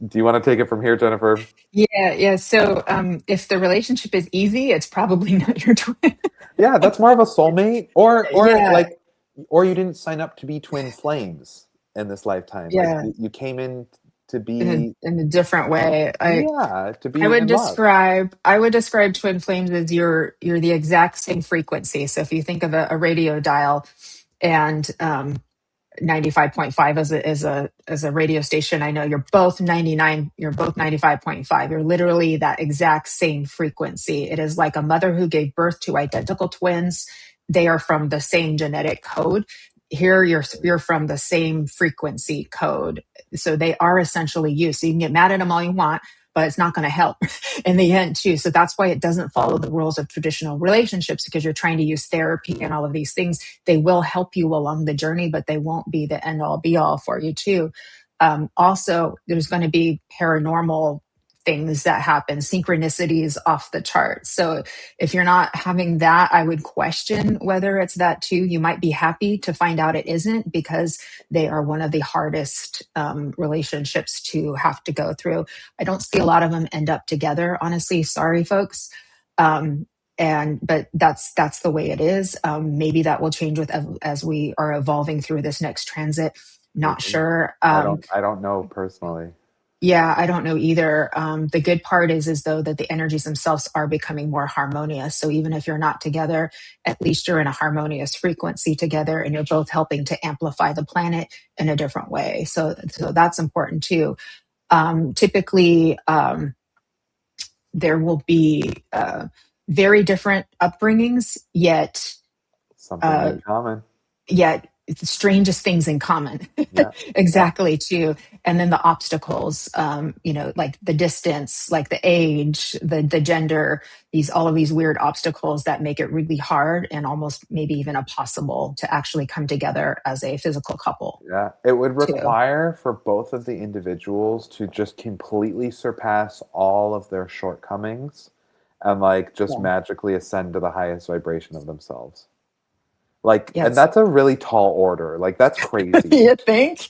Do you want to take it from here, Jennifer? Yeah. So if the relationship is easy, it's probably not your twin. Yeah, that's more of a soulmate, or Yeah. like, or you didn't sign up to be twin flames in this lifetime. Like Yeah. you came in to be, In a different way. yeah, to I be would in love. describe twin flames as you're the exact same frequency. So if you think of a radio dial and 95.5 as a radio station, I know you're both 99, you're both 95.5. You're literally that exact same frequency. It is like a mother who gave birth to identical twins. They are from the same genetic code. Here you're from the same frequency code. So they are essentially you. So you can get mad at them all you want, but it's not going to help in the end too. So that's why it doesn't follow the rules of traditional relationships, because you're trying to use therapy and all of these things. They will help you along the journey, but they won't be the end all be all for you too. Also, there's going to be paranormal things that happen, synchronicities off the chart. So if you're not having that, I would question whether it's that too. You might be happy to find out it isn't, because they are one of the hardest relationships to have to go through. I don't see a lot of them end up together, honestly. Sorry, folks. But that's the way it is. Maybe that will change with as we are evolving through this next transit. Not Maybe. sure. I don't know personally. Yeah, I don't know either. The good part is though that the energies themselves are becoming more harmonious. So even if you're not together, at least you're in a harmonious frequency together, and you're both helping to amplify the planet in a different way. So that's important too. Typically, there will be very different upbringings, Something uh, in common. yet it's the strangest things in common. Yeah. Yeah. Exactly too. And then the obstacles, like the distance, like the age, the gender, these all of these weird obstacles that make it really hard and almost maybe even impossible to actually come together as a physical couple Yeah, it would too. require for both of the individuals to just completely surpass all of their shortcomings and like just Yeah. magically ascend to the highest vibration of themselves. Like, and Yes. that's a really tall order. Like, that's crazy. You think?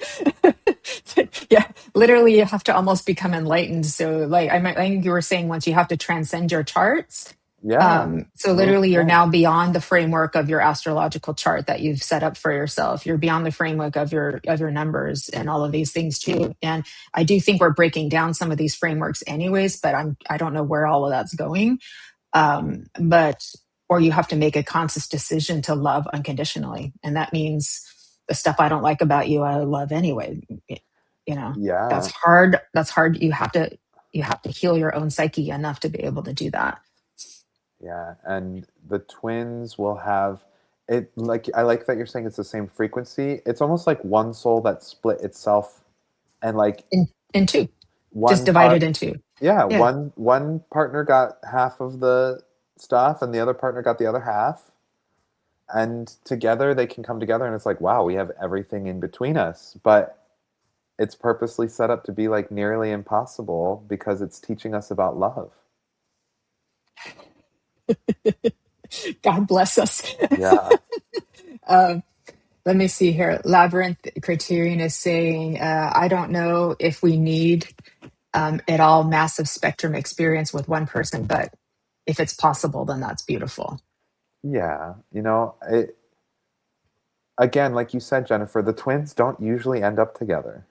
Yeah, literally, you have to almost become enlightened. So, like, I think you were saying once you have to transcend your charts. Yeah. So, Move literally, you're beyond. now beyond the framework of your astrological chart that you've set up for yourself. You're beyond the framework of your numbers and all of these things too. And I do think we're breaking down some of these frameworks, anyways. But I don't know where all of that's going. But or you have to make a conscious decision to love unconditionally, and that means the stuff I don't like about you I love anyway. You know, that's Yeah. hard. That's hard. You have to heal your own psyche enough to be able to do that. Yeah. And the twins will have it. Like, I like that you're saying it's the same frequency. It's almost like one soul that split itself and like In two, just one divided part. in two. Yeah, Yeah. one partner got half of the stuff and the other partner got the other half. And together they can come together and it's like, wow, we have everything in between us. But it's purposely set up to be like nearly impossible because it's teaching us about love. God bless us. Yeah. um, Let me see here. Labyrinth Criterion is saying, I don't know if we need at all massive spectrum experience with one person, but if it's possible, then that's beautiful. Yeah. Again, like you said, Jennifer, the twins don't usually end up together.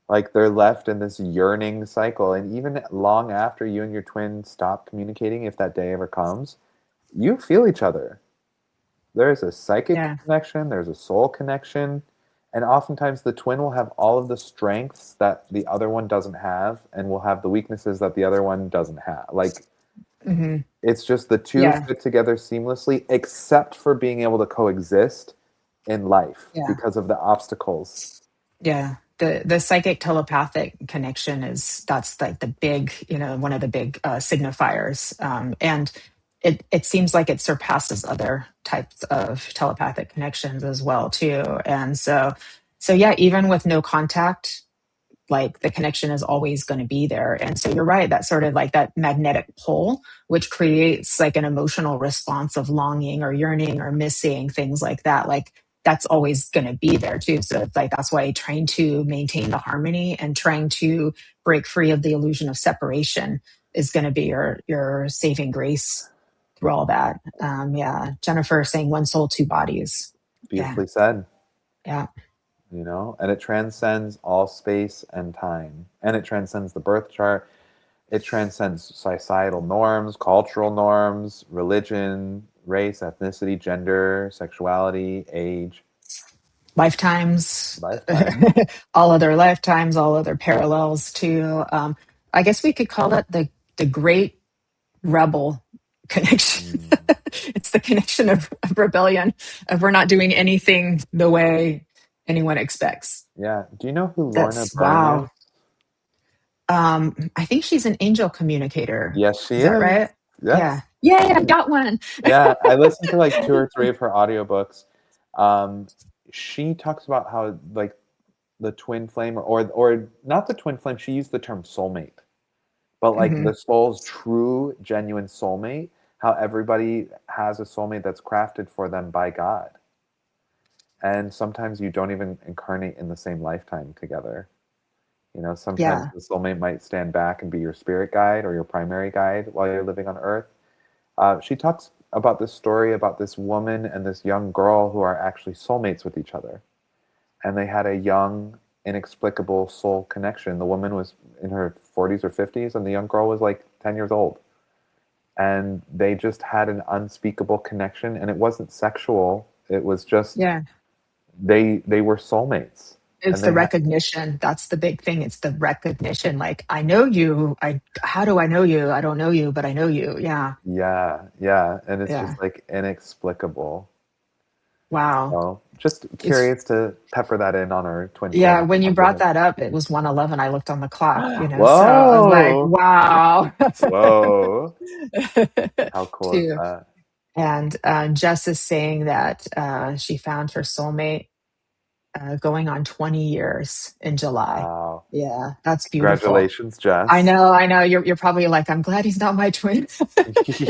Like they're left in this yearning cycle. And even long after you and your twin stop communicating, if that day ever comes, you feel each other. There's a psychic Yeah. connection, there's a soul connection, and oftentimes the twin will have all of the strengths that the other one doesn't have and will have the weaknesses that the other one doesn't have. Like Hmm. it's just the two Yeah. fit together seamlessly, except for being able to coexist in life Yeah. because of the obstacles. Yeah. The psychic telepathic connection that's like the big, one of the big signifiers. And it seems like it surpasses other types of telepathic connections as well too. And so yeah, even with no contact, like the connection is always going to be there. And so you're right, that sort of like that magnetic pull, which creates like an emotional response of longing or yearning or missing, things like that. Like that's always going to be there too. So it's like, that's why trying to maintain the harmony and trying to break free of the illusion of separation is going to be your saving grace through all that. Yeah. Jennifer saying one soul, two bodies. Yeah. Beautifully said. Yeah. And it transcends all space and time, and it transcends the birth chart. It transcends societal norms, cultural norms, religion, race, ethnicity, gender, sexuality, age, Lifetimes, lifetime. all other lifetimes, all other parallels to, I guess we could call it the great rebel connection. Mm. It's the connection of rebellion, of we're not doing anything the way anyone expects. Yeah. Do you know who Lorna That's Byrne is? wow. I think she's an angel communicator. Yes, she Is that is. right? Yeah. Yes. Yay, I got one. Yeah, I listened to like two or three of her audiobooks. Um, she talks about how like the twin flame or not the twin flame, she used the term soulmate. But like Hmm. the soul's true, genuine soulmate, how everybody has a soulmate that's crafted for them by God. And sometimes you don't even incarnate in the same lifetime together. Sometimes Yeah. the soulmate might stand back and be your spirit guide or your primary guide while you're living on Earth. She talks about this story about this woman and this young girl who are actually soulmates with each other. And they had a young, inexplicable soul connection. The woman was in her 40s or 50s, and the young girl was like 10 years old. And they just had an unspeakable connection, and it wasn't sexual. It was just Yeah. they were soulmates, It's and the they had recognition. That's the big thing. It's the recognition. Like, I know you. How do I know you? I don't know you, but I know you. Yeah. yeah, and it's Yeah. just like inexplicable. Wow. So just It's curious to pepper that in on our twin Yeah, flame when you brought conversation. that up, it was 1:11. I looked on the clock, so I was like, Whoa! wow. Whoa! How cool is Too. that? And Jess is saying that she found her soulmate going on 20 years in July. Wow. Yeah, that's beautiful. Congratulations, I Jess. know, I know. You're probably like, I'm glad he's not my twin,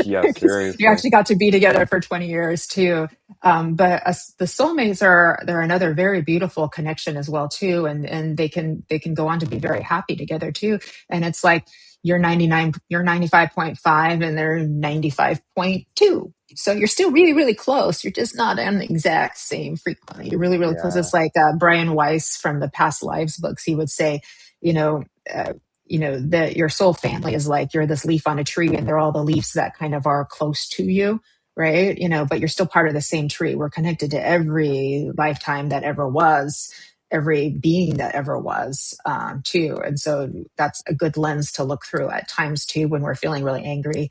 Yeah, because you seriously. actually got to be together for 20 years too. But the soulmates they're another very beautiful connection as well too, and they can go on to be very happy together too. And it's like you're 95.5, and they're 95.2. So you're still really, really close. You're just not on the exact same frequency. You're really, really close. Yeah. It's like Brian Weiss from the Past Lives books. He would say, you know. Uh, that your soul family is like you're this leaf on a tree, and they're all the leaves that kind of are close to you, right? But you're still part of the same tree. We're connected to every lifetime that ever was, every being that ever was, too. And so that's a good lens to look through at times too, when we're feeling really angry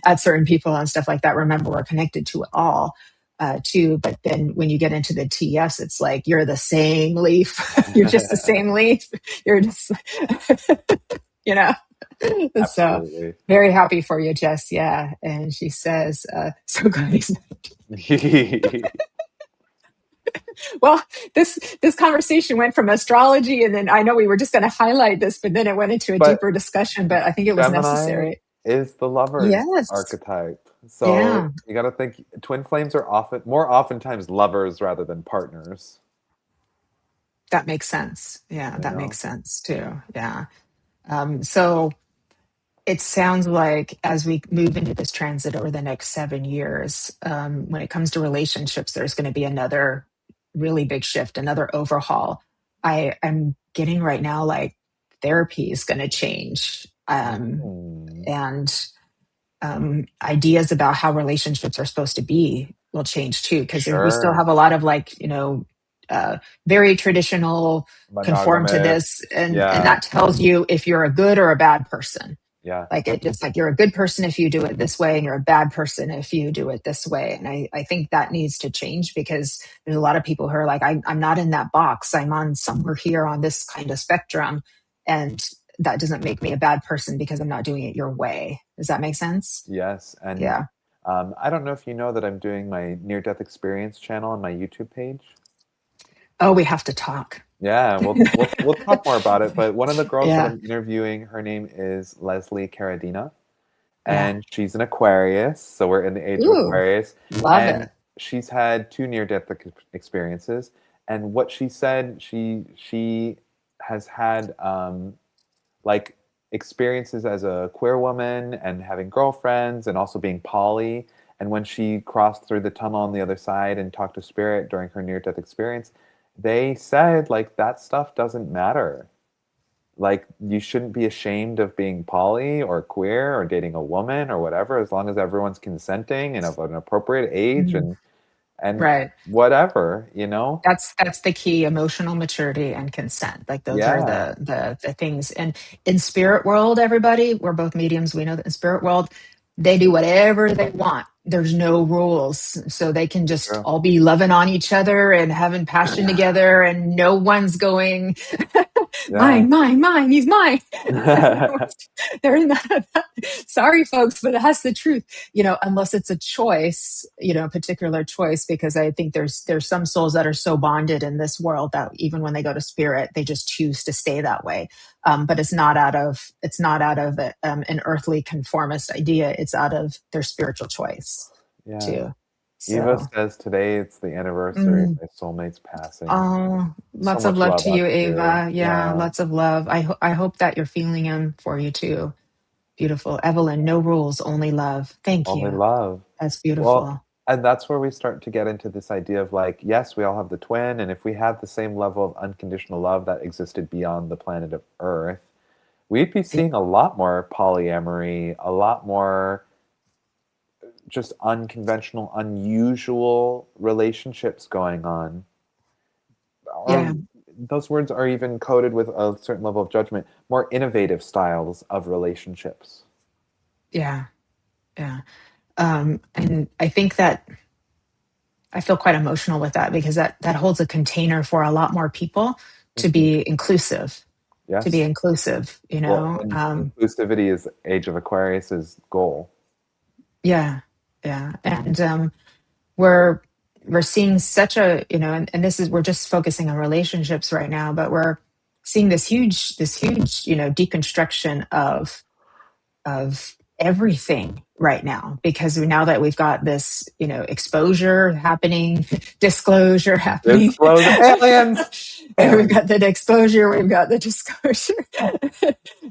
at certain people and stuff like that. Remember, we're connected to it all. Too, but then when you get into the TS, it's like you're the same leaf. You're just the same leaf. You're just, you know. So Absolutely. very happy for you, Jess. Yeah, and she says, "So glad he's well." This conversation went from astrology, and then I know we were just going to highlight this, but then it went into a But deeper discussion. But I think it was Gemini necessary. is the lover's Yes. archetype. Yeah, So you got to think twin flames are more oftentimes lovers rather than partners, that makes sense. Yeah, you that know? makes sense too. Yeah. So it sounds like as we move into this transit over the next 7 years, when it comes to relationships, there's going to be another really big shift, another overhaul. I'm getting right now like therapy is going to change, Mm, and ideas about how relationships are supposed to be will change too, because we still sure. have a lot of very traditional, conform to Monogamous. this, and Yeah. that tells you if you're a good or a bad person. Yeah. Like, it just like you're a good person if you do it this way, and you're a bad person if you do it this way. And I think that needs to change, because there's a lot of people who are like, I'm not in that box. I'm on somewhere here on this kind of spectrum. And that doesn't make me a bad person because I'm not doing it your way. Does that make sense? Yes. And Yeah. I don't know if you know that I'm doing my near death experience channel on my YouTube page. Oh, we have to talk. Yeah, we'll talk more about it. But one of the girls that Yeah. I'm interviewing, her name is Leslie Carradina, Yeah. and she's an Aquarius, so we're in the age of Ooh, Aquarius. love And it. she's had two near-death experiences, and what she said, she has had like experiences as a queer woman and having girlfriends and also being poly. And when she crossed through the tunnel on the other side and talked to spirit during her near-death experience, they said like that stuff doesn't matter. Like you shouldn't be ashamed of being poly or queer or dating a woman or whatever, as long as everyone's consenting and of an appropriate age Mhm. and Right. whatever, you know? That's the key: emotional maturity and consent. Like those are Yeah. the things. And in spirit world, everybody, we're both mediums, we know that in spirit world they do whatever they want. There's no rules, so they can just True. all be loving on each other and having passion together, and no one's going Yeah. mine, he's mine. They're not. Sorry folks, but that's the truth. Unless it's a choice, a particular choice, because I think there's some souls that are so bonded in this world that even when they go to spirit, they just choose to stay that way. But it's not out of an earthly conformist idea. It's out of their spiritual choice Yeah. too. Eva So, says today it's the anniversary of mm, my soulmate's passing. oh, So lots of much love love to out you, to you. Ava. Yeah, Yeah. lots of love. I hope that you're feeling him for you too. Beautiful, Evelyn. No rules, only love. Thank Only you. love. That's Well, beautiful. and that's where we start to get into this idea of like, yes, we all have the twin, and if we had the same level of unconditional love that existed beyond the planet of Earth, we'd be seeing a lot more polyamory, a lot more just unconventional, unusual relationships going on. Yeah, Or those words are even coded with a certain level of judgment, more innovative styles of relationships. yeah, yeah. And I think that I feel quite emotional with that, because that holds a container for a lot more people to Hmm. be inclusive, to be Yes. inclusive, Well, and inclusivity is Age of Aquarius's goal. yeah, yeah. And we're we're seeing such a, and this is, we're just focusing on relationships right now, but we're seeing this huge deconstruction of everything right now, because now that we've got this exposure happening, disclosure happening. Disclosure. Aliens! And we've Aliens. got the exposure, we've got the disclosure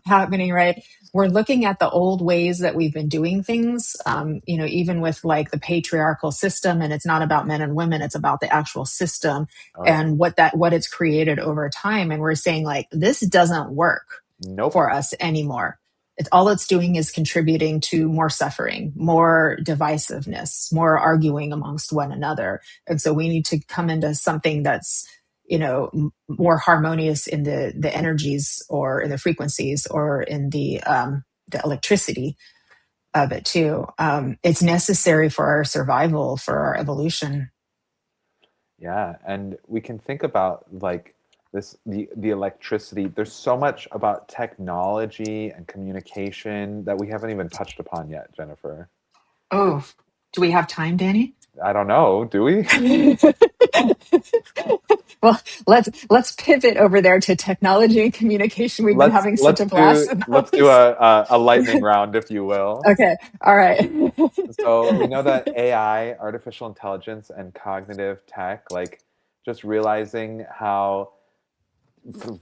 happening, right? We're looking at the old ways that we've been doing things, even with like the patriarchal system. And it's not about men and women, it's about the actual system Oh, yeah. and what it's created over time. And we're saying like, this doesn't work Nope. for us anymore. All it's doing is contributing to more suffering, more divisiveness, more arguing amongst one another. And so we need to come into something that's more harmonious in the energies, or in the frequencies, or in the electricity of it too. It's necessary for our survival, for our evolution. Yeah, and we can think about like this the electricity. There's so much about technology and communication that we haven't even touched upon yet, Jennifer. Oh, do we have time, Danny? I don't know, do we? Well, let's pivot over there to technology and communication. We've been having such a blast Let's about do this. a lightning round, if you will. Okay, all right. So we know that AI, artificial intelligence, and cognitive tech, like just realizing how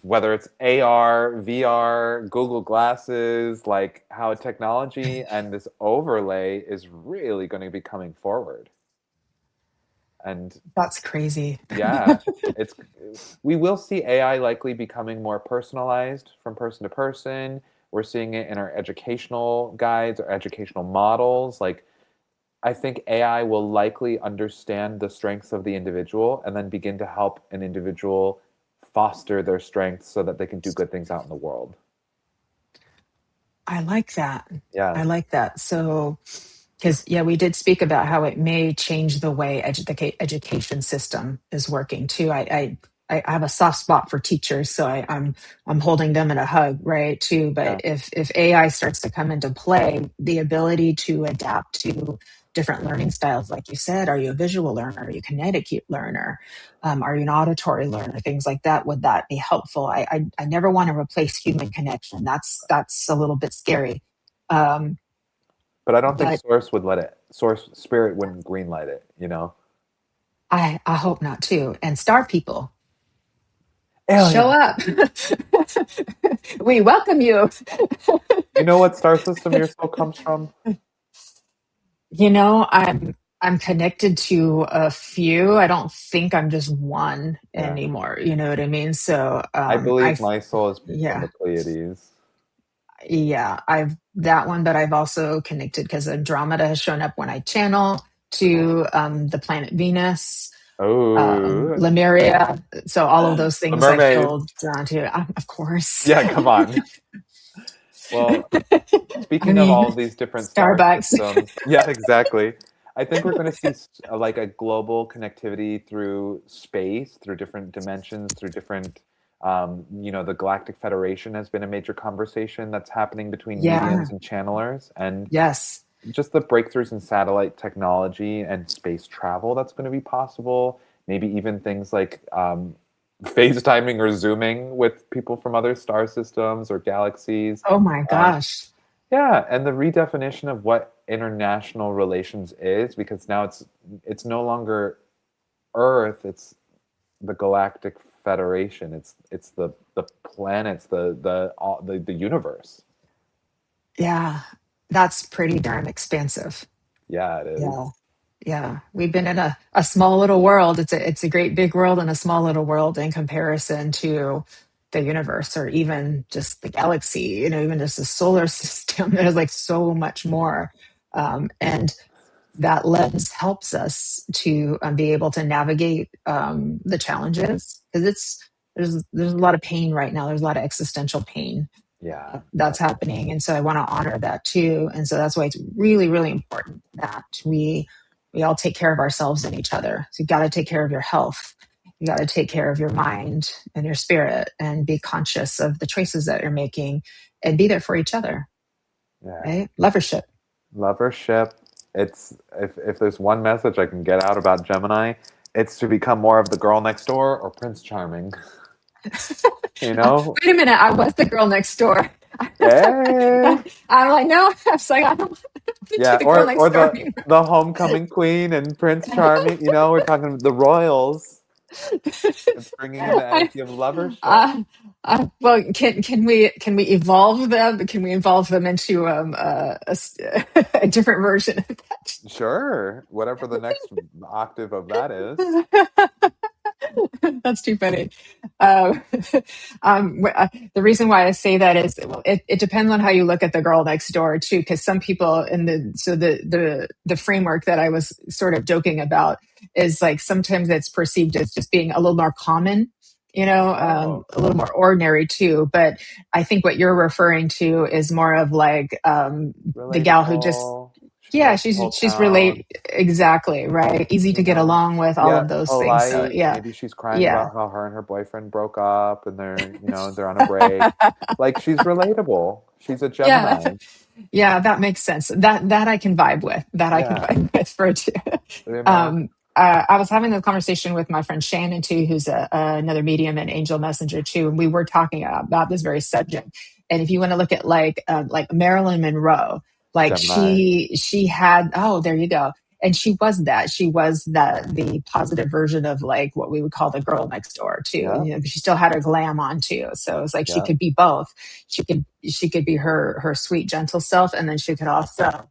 whether it's AR, VR, Google Glasses, like how technology and this overlay is really going to be coming forward. And That's crazy. yeah, it's we will see AI likely becoming more personalized from person to person. We're seeing it in our educational guides, our educational models. Like I think AI will likely understand the strengths of the individual and then begin to help an individual foster their strengths so that they can do good things out in the world. I like that. Yeah. I like that. So, because yeah, we did speak about how it may change the way the education system is working too. I have a soft spot for teachers, so I'm holding them in a hug, right? Too. Yeah. But if AI starts to come into play, the ability to adapt to different learning styles, like you said, are you a visual learner? Are you a kinetic learner? Are you an auditory learner? Things like that. Would that be helpful? I never want to replace human connection. That's a little bit scary. Um, But I don't think but Source would let it. Source Spirit wouldn't greenlight it, you know? I hope not too. And star people, show Aliens. up. We welcome you. You know what star system your soul comes from? I'm connected to a few. I don't think I'm just one Yeah. anymore. You know what I mean? So I believe I've my soul is from yeah, the Pleiades. yeah, I've that one, but I've also connected because Andromeda has shown up when I channel Cool. to the planet Venus, Oh, Lemuria. So all of those the things I mermaids. feel drawn to, of course. Yeah, come on. Well, I speaking of all mean, of these different star Starbucks. systems, yeah, exactly. I think we're going to see like a global connectivity through space, through different dimensions, through different, the Galactic Federation has been a major conversation that's happening between Yeah. mediums and channelers, and Yes. just the breakthroughs in satellite technology and space travel that's going to be possible. Maybe even things like FaceTiming or Zooming with people from other star systems or galaxies. Oh my Um, gosh. yeah, and the redefinition of what international relations is, because now it's no longer Earth, it's the Galactic Federation. It's the planets, the universe. Yeah. That's pretty darn expansive. Yeah, it is. Yeah. Yeah. We've been in a small little world. It's a great big world and a small little world in comparison to the universe or even just the galaxy, even just the solar system. There's like so much more. And that lens helps us to be able to navigate the challenges because there's a lot of pain right now. There's a lot of existential pain Yeah, that's definitely. happening, and so I want to honor that too. And so that's why it's really, really important that we all take care of ourselves and each other. So you got to take care of your health. You got to take care of your mind and your spirit, and be conscious of the choices that you're making, and be there for each other. Yeah. Right? Lovership. Lovership. It's if there's one message I can get out about Gemini, it's to become more of the girl next door or Prince Charming. You know? Wait a minute, I was the girl next door. Hey. I'm like, no, I was like, I don't want to be Yeah, the girl or next door the anymore. the homecoming queen and Prince Charming, we're talking the royals. It's bringing in the I, energy of lovership. uh, well, can we evolve them? Can we evolve them into a different version of Sure, whatever the next octave of that is. that? That's too funny. Um, the reason why I say that is well, it depends on how you look at the girl next door too, because some people in the framework that I was sort of joking about is like sometimes it's perceived as just being a little more common, Oh, a little more ordinary too. But I think what you're referring to is more of like the gal who just relatable. She yeah, knows the she's whole she's town. relate exactly right, easy to get along with, all Yeah, of those things. So polite. yeah, Maybe she's crying yeah. about how her and her boyfriend broke up and they're on a break. Like she's relatable. She's a Yeah, Gemini. yeah, that makes sense. That I can vibe with. That I can Yeah, vibe with for too. you know? Um, I was having a conversation with my friend Shannon too, who's another medium and angel messenger too, and we were talking about this very subject. And if you want to look at like Marilyn Monroe, like Gemini. she had there you go. And she was the positive version of like what we would call the girl next door too. Yeah, But she still had her glam on too. So it was like she yeah, could be both. She could be her sweet gentle self, and then she could also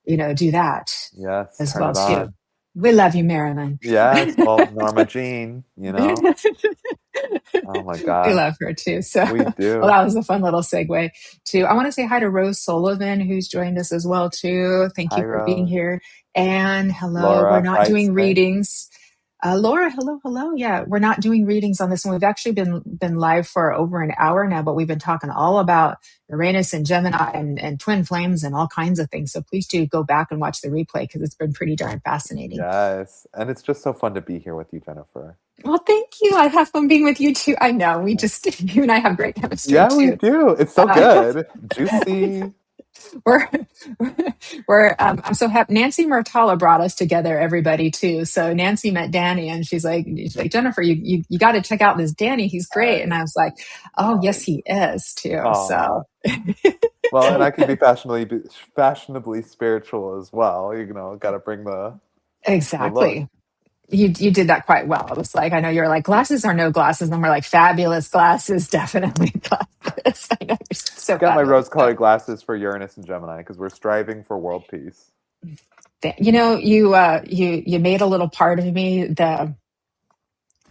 do that yes, as turn well it too. on. We love you, Marilyn. Yes, well, Norma Jean. We Oh my gosh, love her too. So, we well, do. that was a fun little segue too. I want to say hi to Rose Sullivan, who's joined us as well too. Thank Hi, you for being Rose. here. And hello, we're Laura not writes doing hey. readings. Laura, hello, hello. Yeah, we're not doing readings on this one. We've actually been live for over an hour now, but we've been talking all about Uranus and Gemini and twin flames and all kinds of things. So please do go back and watch the replay because it's been pretty darn fascinating. Yes, and it's just so fun to be here with you, Jennifer. Well, thank you. I have fun being with you too. I know you and I have great chemistry Yeah, we too. do. It's so Uh, good. Juicy. we're we're I'm so happy. Nancy Murtala brought us together, everybody too. So Nancy met Danny, and she's like Jennifer, you got to check out this Danny. He's great. And I was like, oh yes, he is too. Aw. So Well, and I can be fashionably spiritual as well. Got to bring the look. exactly. You did that quite well. It was like, I know you're like, glasses or no glasses, and we're like, fabulous glasses, definitely glasses. I know you're so Got my fabulous. rose-colored glasses for Uranus and Gemini because we're striving for world peace. You know, you made a little part of me,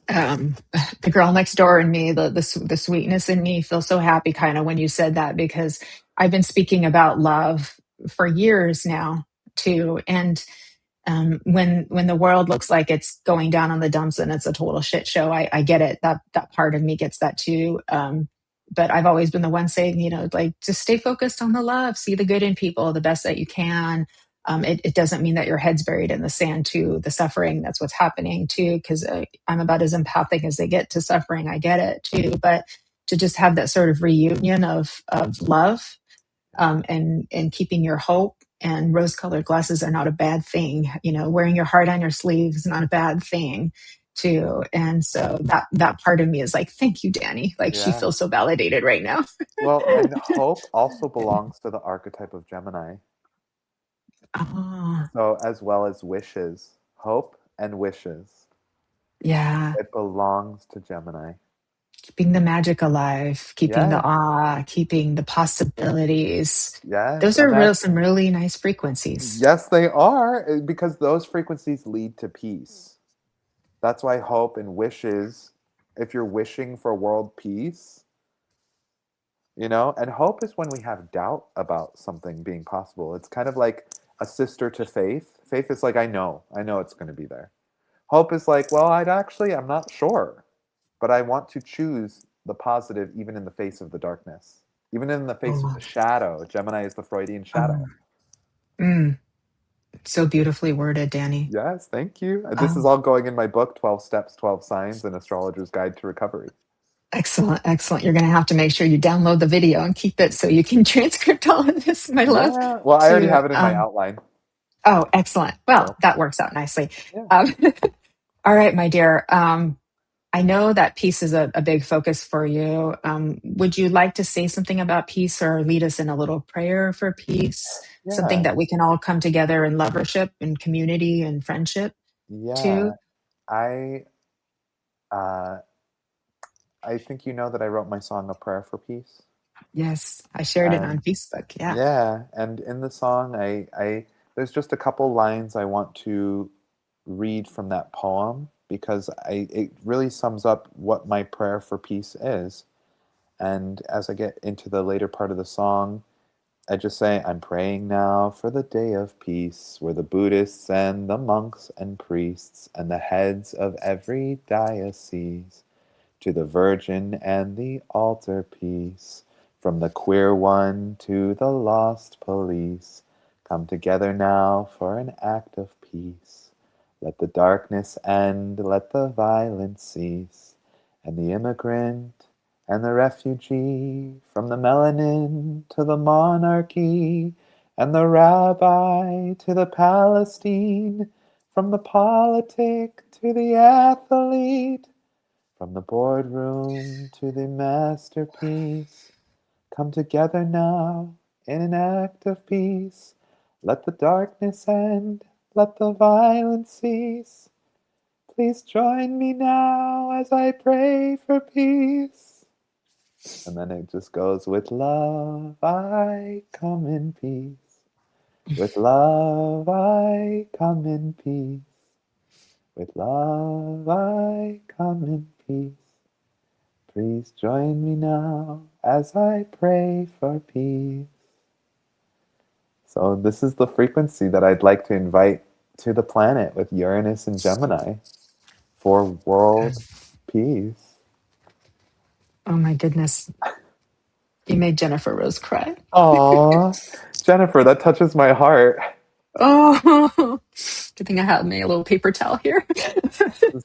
um the girl next door in me, the sweetness in me feels so happy kind of when you said that, because I've been speaking about love for years now too. And when the world looks like it's going down on the dumps and it's a total shit show, I get it. That part of me gets that too. But I've always been the one saying, like, just stay focused on the love, see the good in people, the best that you can. It doesn't mean that your head's buried in the sand to the suffering. That's what's happening too, because I'm about as empathic as they get to suffering. I get it too, but to just have that sort of reunion of love, and keeping your hope. And rose-colored glasses are not a bad thing. Wearing your heart on your sleeve is not a bad thing, too. And so that part of me is like, thank you, Danny. Like, she Yeah. feels so validated right now. Well, and hope also belongs to the archetype of Gemini. Oh, So, as well as wishes, hope and wishes, yeah. it belongs to Gemini. Keeping the magic alive, keeping the Yes, awe, keeping the possibilities. yes, Those are some really nice frequencies. yes, they are because those frequencies lead to peace. That's why hope and wishes, if you're wishing for world peace, and hope is when we have doubt about something being possible. It's kind of like a sister to faith. Faith is like, I know it's going to be there. Hope is like, well, I'm not sure, but I want to choose the positive even in the face of the darkness, even in the face of Oh, the shadow. Gemini is the Freudian shadow. oh, mm, so beautifully worded, Danny. Yes, thank you. This is Oh. all going in my book, 12 Steps, 12 Signs, An Astrologer's Guide to Recovery. Excellent, excellent. You're going to have to make sure you download the video and keep it so you can transcript all of this, my love. Yeah, well, I already To have it in my outline. oh, excellent. Well, So, that works out nicely. yeah. Um, all right, my dear. I know that peace is a big focus for you. Would you like to say something about peace or lead us in a little prayer for peace? Something Yeah. that we can all come together in lovership and community and friendship Yeah. to? I uh I think you know that I wrote my song A Prayer for Peace. Yes, I shared it on And Facebook. Yeah. yeah, and in the song I there's just a couple lines I want to read from that poem because it really sums up what my prayer for peace is. And as I get into the later part of the song, I just say, I'm praying now for the day of peace, where the Buddhists and the monks and priests and the heads of every diocese to the Virgin and the altar piece, from the queer one to the lost police, come together now for an act of peace. Let the darkness end, let the violence cease, and the immigrant and the refugee, from the melanin to the monarchy, and the rabbi to the Palestine, from the politic to the athlete, from the boardroom to the masterpiece, come together now in an act of peace. Let the darkness end, let the violence cease. Please join me now as I pray for peace. And then it just goes, with love I come in peace. With love I come in peace. With love I come in peace. Please join me now as I pray for peace. So, this is the frequency that I'd like to invite to the planet with Uranus and Gemini for world peace. Oh my goodness. You made Jennifer Rose cry. Aw, Jennifer, that touches my heart. Oh, good thing I have me a little paper towel here.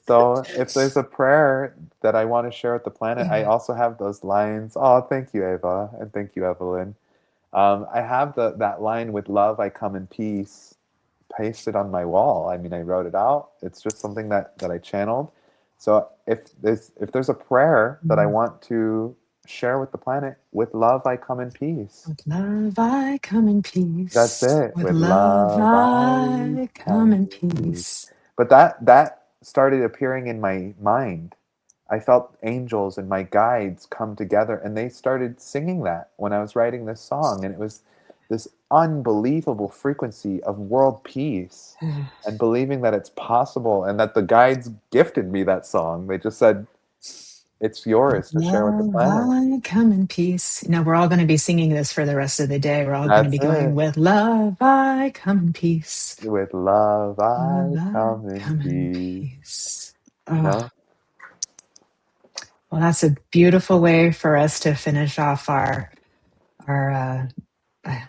So, if there's a prayer that I want to share with the planet, I also have those lines. Oh, thank you, Ava, and thank you, Evelyn. I have that line, with love I come in peace, pasted on my wall. I mean, I wrote it out. It's just something that I channeled. So if there's a prayer that I want to share with the planet, with love I come in peace. With love I come in That's peace. it. With With love love I I come come in in peace. peace. But that started appearing in my mind. I felt angels and my guides come together, and they started singing that when I was writing this song. And it was this unbelievable frequency of world peace and believing that it's possible, and that the guides gifted me that song. They just said, it's With yours to share with the love, planet. I come in peace. We're all going to be singing this for the rest of the day. We're all going to That's be going, it. with love, I come in peace. With love, Love, I I come in come in peace. peace. You Oh, know, well, that's a beautiful way for us to finish off our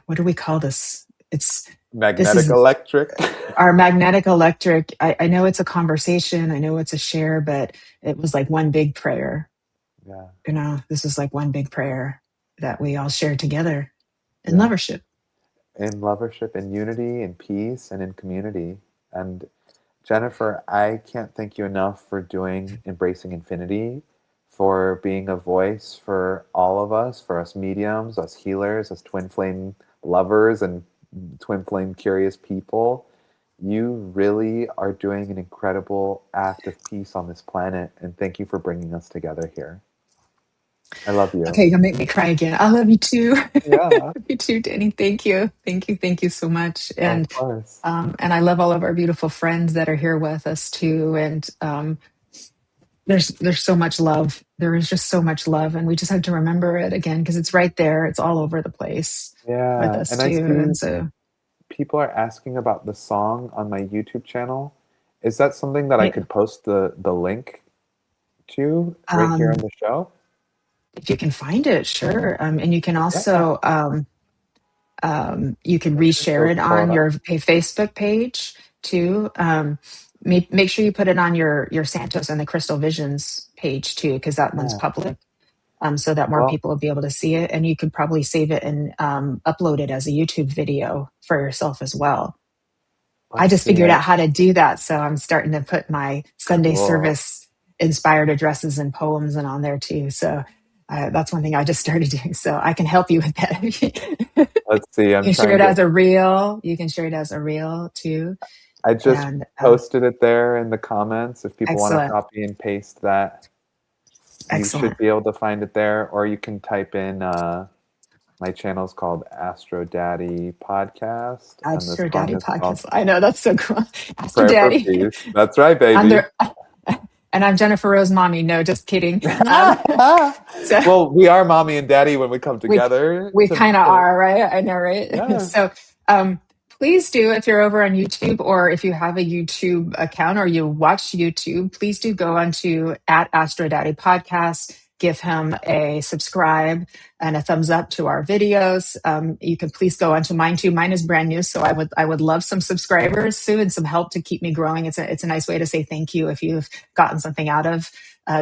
what do we call this? This magnetic is electric. our magnetic electric. I know it's a conversation. I know it's a share, but it was like one big prayer. Yeah, This is like one big prayer that we all share together in yeah. lovership. In lovership, in unity, in peace, and in community. And Jennifer, I can't thank you enough for doing Embracing Infinity, for being a voice for all of us, for us mediums, us healers, us twin flame lovers, and twin flame curious people. You really are doing an incredible act of peace on this planet, and thank you for bringing us together here. I love you. Okay, you're gonna make me cry again. I love you too. Yeah, Love you too, Danny. Thank you. Thank you. Thank you so much. of course. And I love all of our beautiful friends that are here with us too. And there's so much love. There is just so much love, and we just have to remember it again because it's right there. It's all over the place with Yeah, us and I too. And see so, people are asking about the song on my YouTube channel. Is that something that I right, could post the link to right here um, on the show? if you can find it, sure. And you can Yeah, also you can I should be reshare able it to pull on it up. your Facebook page too. Make sure you put it on your Santos and the Crystal Visions page too, because that one's Yeah. public. So that more Well, people will be able to see it, and you could probably save it and upload it as a YouTube video for yourself as well. I let's just see. figured out how to do that, so I'm starting to put my Sunday Cool. service inspired addresses and poems and on there too. So that's one thing I just started doing. So I can help you with that. Let's see. You I'm can share trying it to. as a reel. You can share it as a reel too. I just And posted it there in the comments. If people want to excellent, copy and paste that, you excellent. should be able to find it there, or you can type in my channel's called Astro Daddy Podcast, and the Astro song Daddy is called podcast. I know that's so cool. Astro Prayer for Daddy. Peace. That's right, I'm baby. the, and I'm Jennifer Rose mommy. No, just kidding. So Well, we are mommy and daddy when we come we together we to, kind of are, right? I know, right? yeah, So um please do, if you're over on YouTube, or if you have a YouTube account or you watch YouTube, please do go onto at Astro Daddy Podcast, give him a subscribe and a thumbs up to our videos. You can please go onto mine too. Mine is brand new, so I would love some subscribers, Sue, and some help to keep me growing. It's a nice way to say thank you if you've gotten something out of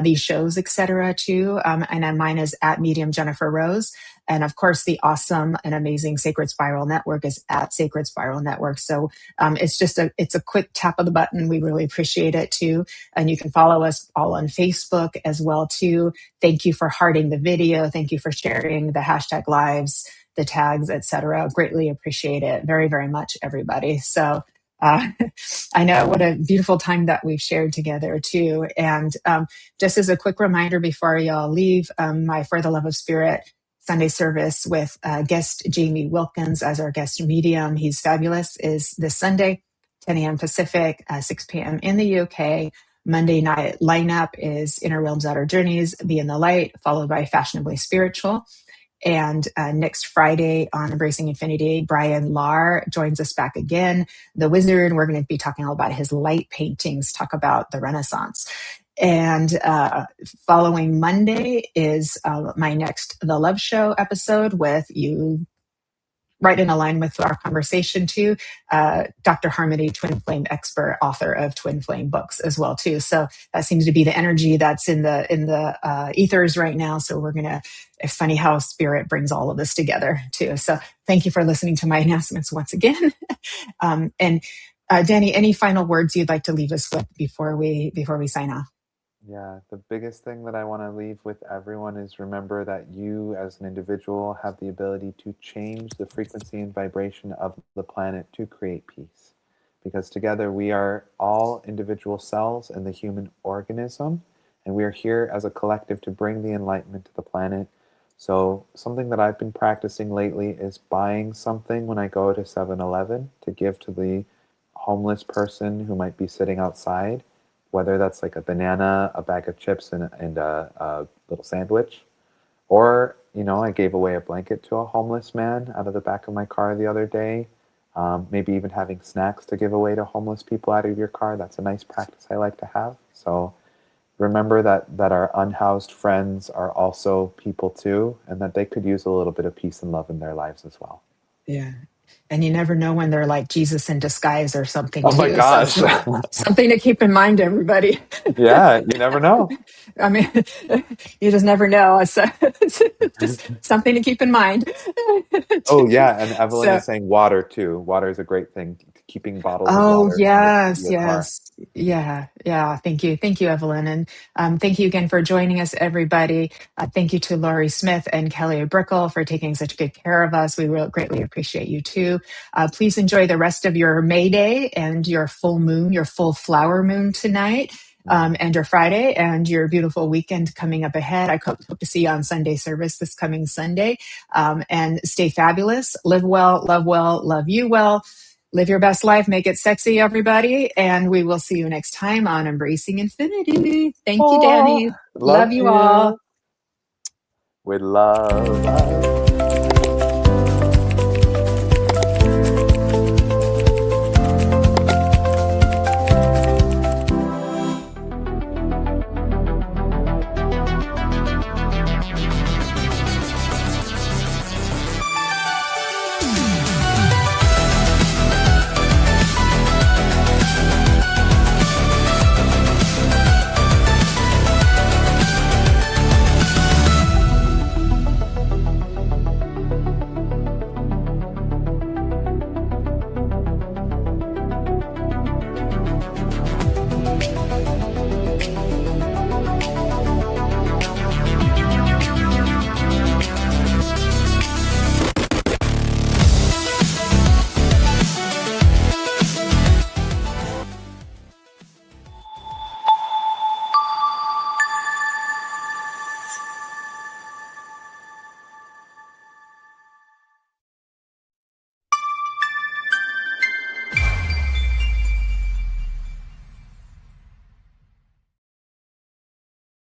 these shows, etc. Too. And then mine is at Medium Jennifer Rose. And of course, the awesome and amazing Sacred Spiral Network is at Sacred Spiral Network. So it's a quick tap of the button. We really appreciate it too. And you can follow us all on Facebook as well too. Thank you for hearting the video. Thank you for sharing the hashtag lives, the tags, etc. Greatly appreciate it very, very much, everybody. So uh, I know what a beautiful time that we've shared together too. And just as a quick reminder before y'all leave, my For the Love of Spirit Sunday service with guest Jamie Wilkins as our guest medium. He's fabulous. Is this Sunday, 10 a.m. Pacific, 6 p.m. in the UK. Monday night lineup is Inner Realms Outer Journeys, Be in the Light, followed by Fashionably Spiritual. And next Friday on Embracing Infinity, Brian Lahr joins us back again, the wizard. We're going to be talking all about his light paintings, talk about the Renaissance. And following Monday is my next The Love Show episode with you, right in line with our conversation too, Dr. Harmony, twin flame expert, author of Twin Flame books as well too. So that seems to be the energy that's in the ethers right now. So we're gonna. It's funny how spirit brings all of this together too. So thank you for listening to my announcements once again. And Danny, any final words you'd like to leave us with before we sign off? yeah. The biggest thing that I want to leave with everyone is remember that you, as an individual, have the ability to change the frequency and vibration of the planet to create peace. because together we are all individual cells in the human organism, and we are here as a collective to bring the enlightenment to the planet. So something that I've been practicing lately is buying something when I go to 7-Eleven to give to the homeless person who might be sitting outside, whether that's like a banana, a bag of chips, and a little sandwich. Or, I gave away a blanket to a homeless man out of the back of my car the other day. Maybe even having snacks to give away to homeless people out of your car. That's a nice practice I like to have. So remember that our unhoused friends are also people too, and that they could use a little bit of peace and love in their lives as well. Yeah. And you never know when they're like Jesus in disguise or something Oh my too. So gosh. something to keep in mind, everybody. Yeah, you never know. I mean, you just never know. So just something to keep in mind. Oh yeah, and Evelyn So, is saying water too. Water is a great thing. Keeping bottles of oh, water in yes, your car. yes. Yeah, yeah. Thank you. Thank you, Evelyn. And thank you again for joining us, everybody. Thank you to Laurie Smith and Kelly Brickle for taking such good care of us. We really greatly appreciate you too. Please enjoy the rest of your May Day and your full moon, your full flower moon tonight. And your Friday and your beautiful weekend coming up ahead. I hope to see you on Sunday service this coming Sunday. And stay fabulous. Live well, love you well. Live your best life. Make it sexy, everybody. And we will see you next time on Embracing Infinity. Thank you, Oh, Danny. Love love you all. you. With love.